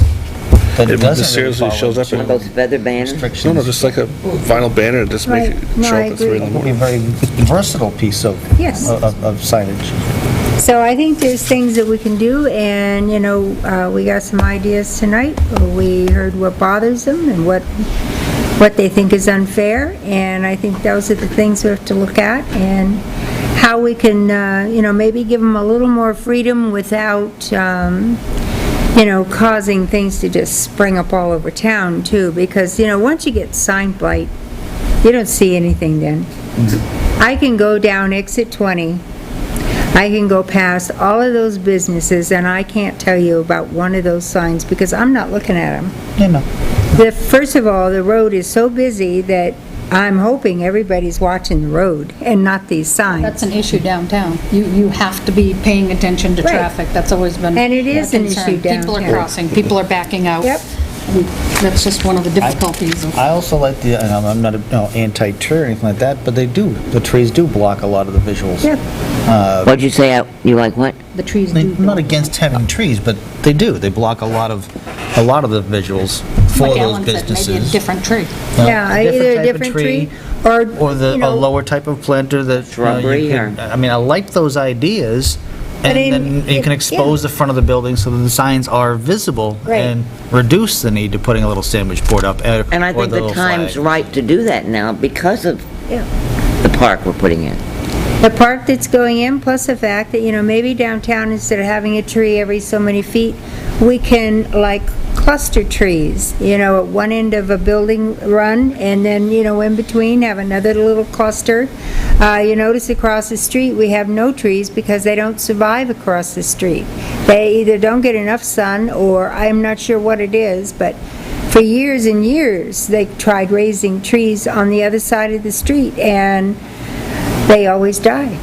that It doesn't seriously really shows up follow in- Those feather banners? No, just like a vinyl banner, just make it No, show I up at 3 in the agree. It would be a morning. very versatile piece of Yes. signage. So I think there's things that we can do, and, we got some ideas tonight. We heard what bothers them and what they think is unfair, and I think those are the things we have to look at, and how we can, maybe give them a little more freedom without, causing things to just spring up all over town, too, because, once you get sign blight, you don't see anything then. I can go down exit 20, I can go past all of those businesses, and I can't tell you about one of those signs, because I'm not looking at them. First of all, the road is so busy that I'm hoping everybody's watching the road and not these signs. That's an issue downtown. You have to be paying attention to Right. traffic. That's always been And it is a an concern. issue People are downtown. crossing, people are backing out. Yep. And that's just one of the difficulties of... I also like and I'm not anti-tree or anything like that, but the trees do block a lot of the visuals. Yep. What'd you say, you like what? The trees I'm not against having trees, but they do. They block a lot of the visuals for Like those Alan said, businesses. maybe a different tree. Yeah, either a type of different tree, or, a lower type of planter that Shrubbery you could- I mean, I like those ideas, and then you can expose the front of the building so that the signs are visible Right. and reduce the need to putting a little sandwich board up. And I or think the little time's flag. right to do that now because of the park we're putting in. the park that's going in, plus the fact that, maybe downtown, instead of having a tree every so many feet, we can, cluster trees, at one end of a building run, and then, in between, have another little cluster. You notice across the street, we have no trees because they don't survive across the street. They either don't get enough sun, or I'm not sure what it is, but for years and years, they tried raising trees on the other side of the street, and they always die.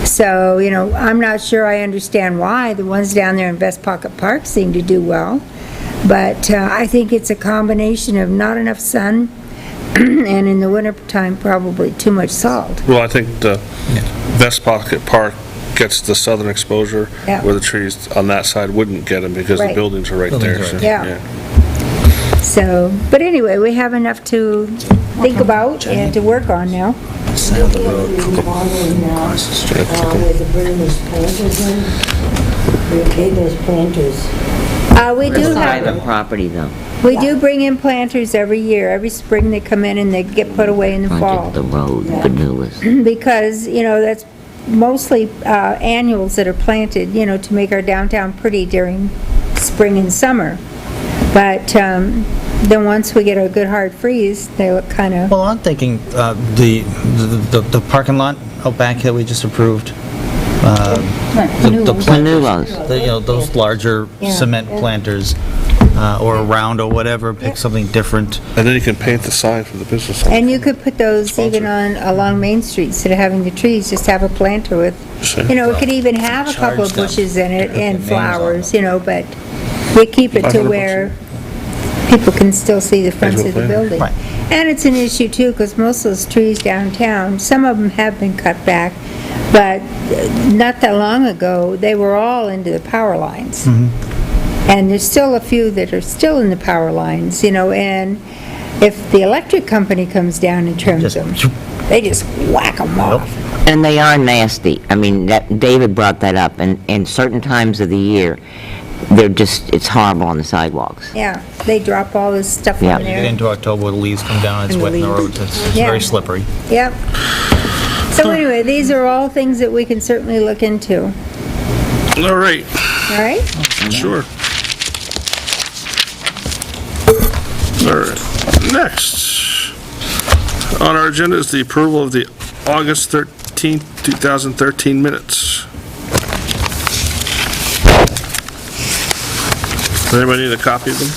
So, I'm not sure I understand why. The ones down there in West Pocket Park seem to do well. But I think it's a combination of not enough sun, and in the wintertime, probably too much salt. Well, I think the West Pocket Park gets the southern exposure, Yeah. where the trees on that side wouldn't get them because the Right. buildings are right Buildings there. are so, right there. So, but anyway, we have enough to think about and to work on now. Where they bring those planters in, we okay those planters. We do Private have, property though. we do bring in planters every year. Every spring they come in and they get put away in the fall. Frontage of the road, Vanillas. Because, that's mostly annuals that are planted, to make our downtown pretty during spring and summer. But then once we get a good hard freeze, they look kind of... Well, I'm thinking the parking lot out back that we just approved. The planters, those larger Yeah. cement planters, or a round or whatever, pick something different. And then you can paint the sign for the business sign. And you could put those even along Main Street, instead of having the trees, just have a planter with, it could even have a couple of Charge them. bushes in it Put their and names on flowers, but we keep it to 500 where people can still see the fronts of the Visual plan. building. Right. And it's an issue too, because most of those trees downtown, some of them have been cut back, but not that long ago, they were all into the power lines. And there's still a few that are still in the power lines, and if the electric company comes down and trims them, they just whack them off. And they are nasty. I mean, David brought that up, and certain times of the year, it's horrible on the sidewalks. Yeah, they drop all this stuff Yeah. on You get there. into October, the leaves come down, it's And the wet in the leaves. roads, it's Yeah. very slippery. Yep. So anyway, these are all things that we can certainly look into, All right, all right? sure. All right, next on our agenda is the approval of the August 13th, 2013 minutes. Does anybody need a copy of them?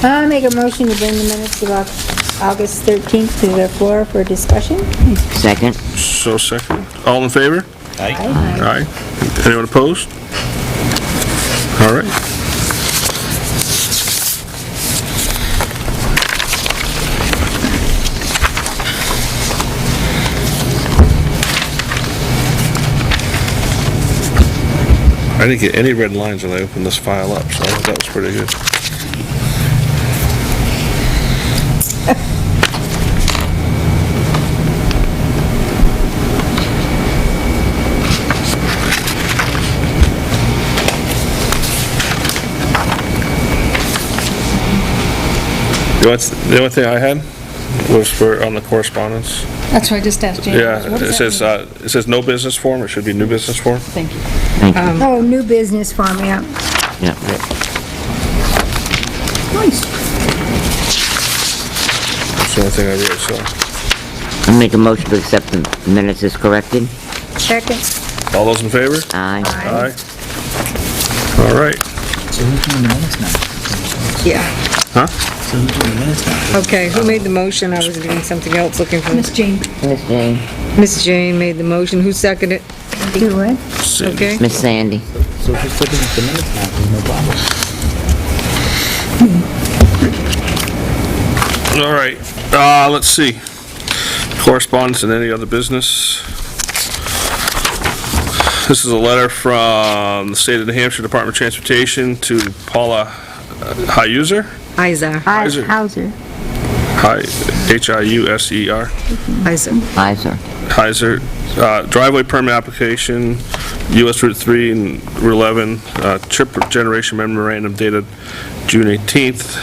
I'll make a motion to bring the minutes of August 13th to the floor for discussion. Second? So second. All in favor? Aye. Aye. Anyone opposed? All right. I didn't get any red lines when I opened this file up, so I thought that was pretty good. The only thing I had was on the correspondence. That's what I just asked James. Yeah, What it does that says, mean? it says no business form, it should be new business form. Thank you. Oh, new business form, yeah. Yeah. Nice. That's the only thing I really saw. I make a motion to accept the minutes as corrected. Second. All those in favor? Aye. Aye. All right. So who's doing the minutes now? Yeah. Huh? So who's doing the minutes now? Okay, who made the motion? I was doing something else, looking for... Miss Jean. Miss Jane. Miss Jane made the motion. Who seconded it? Do it. Okay. Miss Sandy. So who's looking at the minutes now? There's no problem. All right, let's see. Correspondence and any other business. This is a letter from the State of New Hampshire Department of Transportation to Paula Hiuser. Isar. Heiser. Hauser. Hiuser. Isar. Heiser. Heiser, driveway permit application, US Route 3 and Route 11, trip generation memorandum dated June 18th.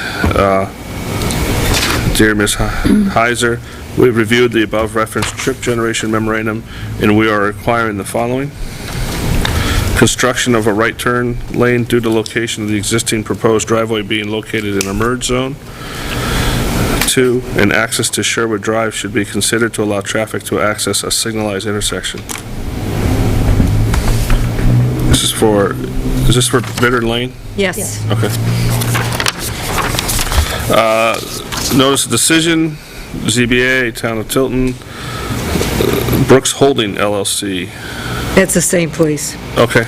Dear Ms. Heiser, we've reviewed the above referenced trip generation memorandum and we are requiring the following. Construction of a right turn lane due to location of the existing proposed driveway being located in a merge zone. 2, and access to Sherwood Drive should be considered to allow traffic to access a signalized intersection. Is this for Bittern Lane? Yes. Okay. Notice of decision, ZBA, Town of Tilton, Brooks Holding LLC. That's the same place. Okay.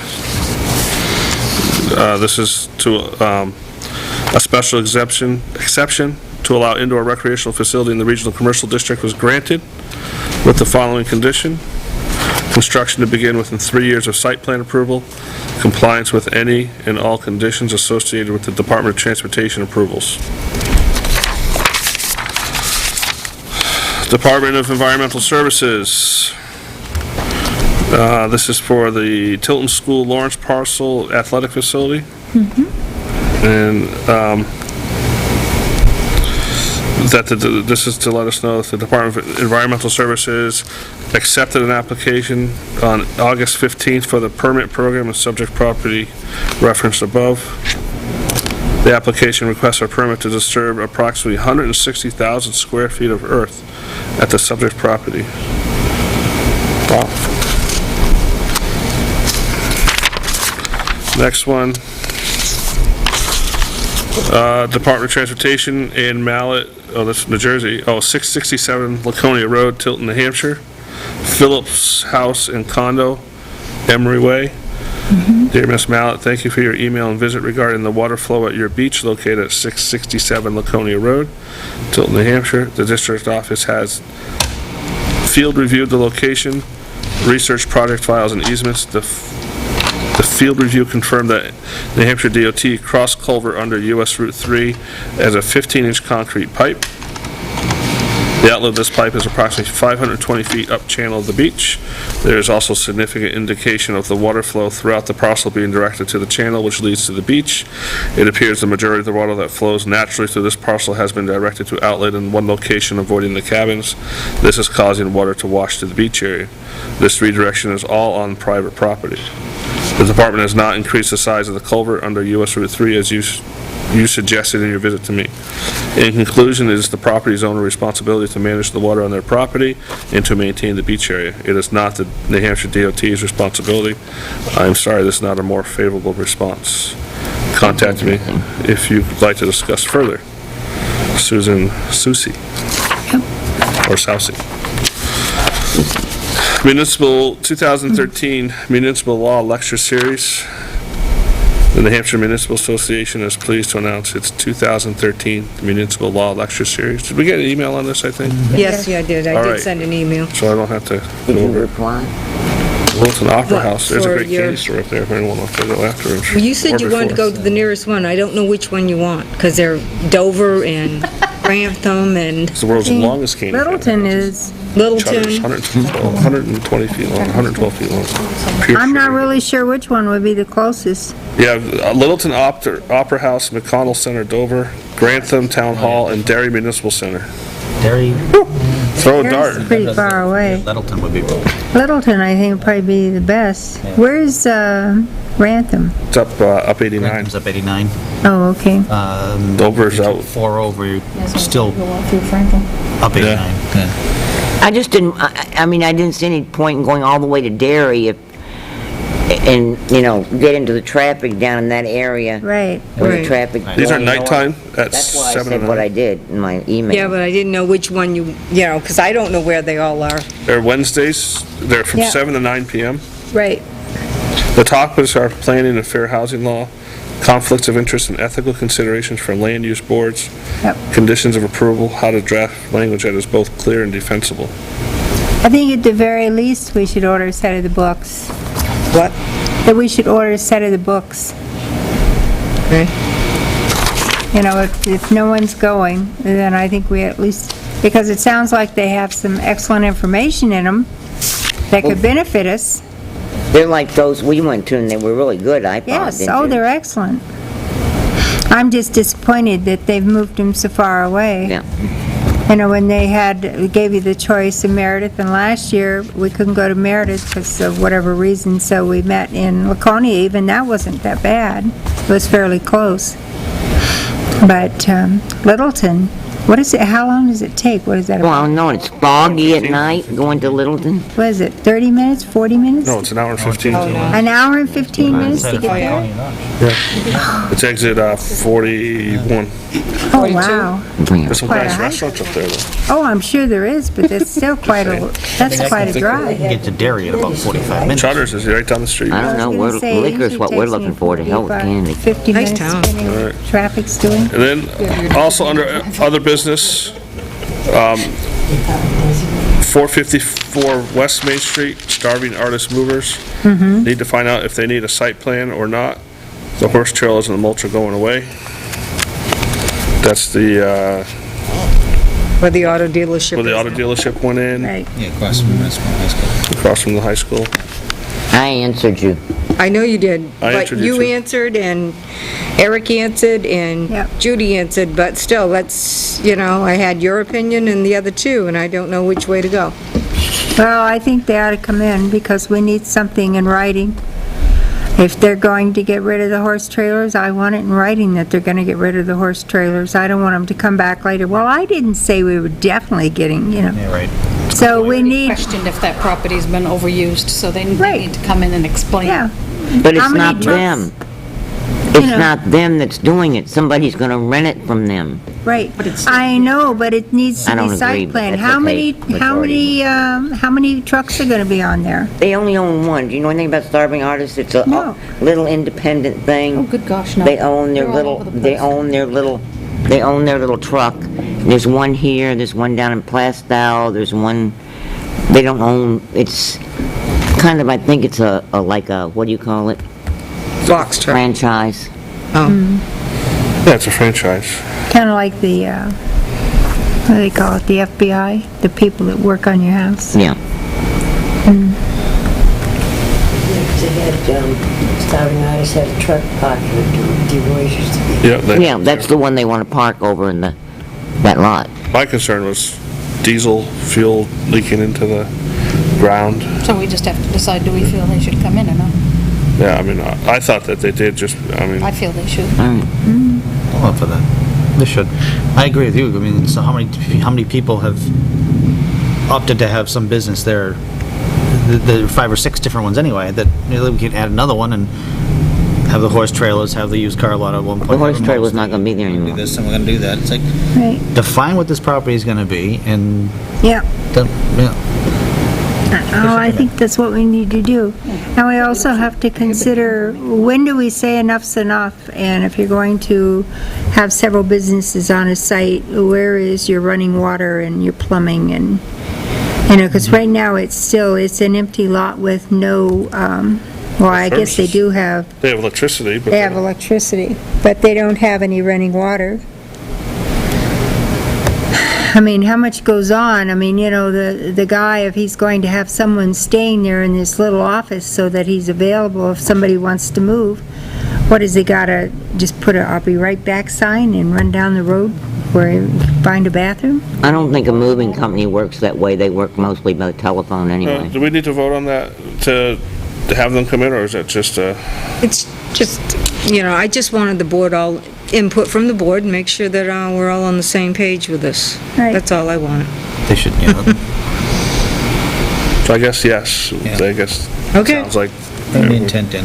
This is to, a special exception to allow indoor recreational facility in the regional commercial district was granted with the following condition. Construction to begin within 3 years of site plan approval, compliance with any and all conditions associated with the Department of Transportation approvals. Department of Environmental Services. This is for the Tilton School Lawrence Parcel Athletic Facility. And this is to let us know that the Department of Environmental Services accepted an application on August 15th for the permit program of subject property referenced above. The application requests a permit to disturb approximately 160,000 square feet of earth at the subject property. Wow. Next one. Department of Transportation in Mallet, that's New Jersey, 667 Laconia Road, Tilton, New Hampshire. Phillips House and Condo, Emery Way. Dear Ms. Mallet, thank you for your email and visit regarding the water flow at your beach located at 667 Laconia Road, Tilton, New Hampshire. The district office has field reviewed the location, researched project files and easements. The field review confirmed that New Hampshire DOT crossed culvert under US Route 3 as a 15-inch concrete pipe. The outlet of this pipe is approximately 520 feet up channel of the beach. There is also significant indication of the water flow throughout the parcel being directed to the channel which leads to the beach. It appears the majority of the water that flows naturally through this parcel has been directed to outlet in one location, avoiding the cabins. This is causing water to wash to the beach area. This redirection is all on private property. The department has not increased the size of the culvert under US Route 3 as you suggested in your visit to me. In conclusion, it is the property's owner responsibility to manage the water on their property and to maintain the beach area. It is not the New Hampshire DOT's responsibility. I'm sorry, this is not a more favorable response. Contact me if you'd like to discuss further. Susan Susi. Or Sousy. Municipal 2013 Municipal Law Lecture Series. The New Hampshire Municipal Association is pleased to announce its 2013 Municipal Law Lecture Series. Did we get an email on this, I think? Yes, yeah, I did. I All did right. send an email. So I don't have to Did go you over it. reply? Wilton Opera What, House, there's a for great your- candy store up there if anyone wants to go afterwards. Well, you said you Or wanted to before. go to the nearest one. I don't know which one you want, because they're Dover and Grantham and It's the world's longest candy. Littleton is, Charters, Littleton. 120 feet long, 112 feet long. Pure I'm not sugar. really sure which one would be the closest. You have Littleton Opera House, McConnell Center, Dover, Grantham Town Hall, and Derry Municipal Center. Derry, Throw a There's dart. pretty far away. Littleton would be, Littleton, I think, would probably be the best. Where's Grantham? It's up 89. Grantham's up 89. Oh, okay. Dover's out. 4 over, you're still Go out through Franklin. up 89. Yeah. I just didn't, I mean, I didn't see any point in going all the way to Derry and, you know, get into the traffic down in that area. Right. Where the Right. traffic. These are You know what? nighttime at That's why I 7 said and what 9. I did in my email. Yeah, but I didn't know which one you know, because I don't know where they all are. They're Wednesdays, they're from Yeah. 7 to 9 p.m. Right. The topics are planning and fair housing law, conflicts of interest and ethical considerations for land use boards, Yep. conditions of approval, how to draft language that is both clear and defensible. I think at the very least, we should order a set of the books. What? That we should order a set of the books. Okay. You know, if no one's going, then I think we at least, because it sounds like they have some excellent information in them that could benefit us. They're like those we went to, and they were really good, I thought. Yes, didn't oh, you? they're excellent. I'm just disappointed that they've moved them so far away. Yeah. You know, when they gave you the choice of Meredith, and last year, we couldn't go to Meredith because of whatever reason, so we met in Laconia. Even that wasn't that bad. It was fairly close. But Littleton, what is it, how long does it take? What is that about? Well, no, it's foggy at night going to Littleton. What is it, 30 minutes, 40 minutes? No, it's an hour and 15. An hour and 15 minutes to get there? It's exit 41. Oh, wow. There's some Quite a nice hike. restaurants up there, though. Oh, I'm sure there is, but that's still quite a drive. Get to Derry in about 45 minutes. Chutters is right down the street. I don't know, I was gonna say, liquor's what usually we're takes me looking for to hell with 45, candy. 50 Nice minutes, town. depending on what traffic's doing. And then, also under other business, 454 West Main Street, Starving Artist Movers. Need to find out if they need a site plan or not. The horse trailers and the mulch are going away. That's the, Where the auto dealership where the is auto now. dealership went in, Right. Yeah, across from high school. across from the high school. I answered you. I know you did, I but answered you you too. answered, and Eric answered, and Yep. Judy answered, but still, that's, you know, I had your opinion and the other two, and I don't know which way to go. Well, I think they ought to come in because we need something in writing. If they're going to get rid of the horse trailers, I want it in writing that they're gonna get rid of the horse trailers. I don't want them to come back later. Well, I didn't say we were definitely getting, you know. Yeah, right. So we need, Questioned if that property's been overused, so they Right. need to come in and explain. yeah. But How it's many not trucks? them. It's know. not them that's doing it. Somebody's gonna rent it from them. Right. I know, but it needs to I don't be agree, site but plan. that's How okay. many, how many trucks are gonna be on there? They only own one. Do you know anything about Starving Artists? It's a No. little independent thing. Oh, good gosh, no. They own their They're all little, over the they place. own their little, they own their little truck. There's one here, there's one down in Plastow, there's one, they don't own, it's kind of, I think it's like a, what do you call it? Box truck. Franchise. Oh. Yeah, it's a franchise. Kinda like the, what do they call it, the FBI, the people that work on your house. Yeah. They had, Starving Artists had a truck parked with DuBois used to be. Yeah, Yeah, that's the one they want to park over in that lot. my concern was diesel fuel leaking into the ground. So we just have to decide, do we feel they should come in or not? Yeah, I mean, I thought that they did just, I mean, I feel they should. I'm up for that. They should. I agree with you. I mean, so how many people have opted to have some business there? There are 5 or 6 different ones anyway, that, you know, we can add another one and have the horse trailers, have the used car lot at one point. The horse trailer's not gonna be there Do anymore. this, and we're gonna do that. It's like, Right, define what this property is gonna be, and, yeah. yeah. Oh, I think that's what we need to do. And we also have to consider, when do we say enough's enough? And if you're going to have several businesses on a site, where is your running water and your plumbing and, you know, because right now it's an empty lot with no, well, I guess they do have, they have electricity, but they have electricity, but they don't have any running water. I mean, how much goes on? I mean, you know, the guy, if he's going to have someone staying there in this little office so that he's available if somebody wants to move, what, has he gotta just put a "I'll be right back" sign and run down the road where he find a bathroom? I don't think a moving company works that way. They work mostly by telephone anyway. Do we need to vote on that to have them come in, or is it just a... It's just, you know, I just wanted the board all, input from the board, and make sure that we're all on the same page with this. Right. That's all I wanted. They should, you know, So I guess yes. Yeah. I guess Okay. sounds like... bring the intent in.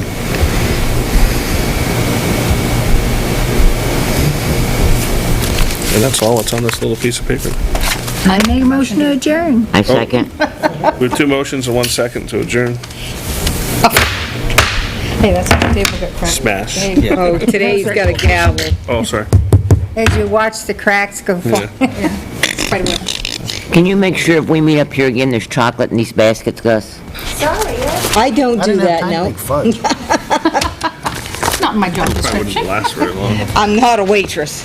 And that's all that's on this little piece of paper. I make a motion to adjourn. I second. We have 2 motions and 1 second to adjourn. Hey, that's what the table got cracked. Smash. Hey. Oh, today's got a gavel. Oh, sorry. As you watch the cracks go flying. Quite a bit. Can you make sure if we meet up here again, there's chocolate in these baskets, Gus? I don't do that, no. It's not in my job Probably description. wouldn't last very long. I'm not a waitress.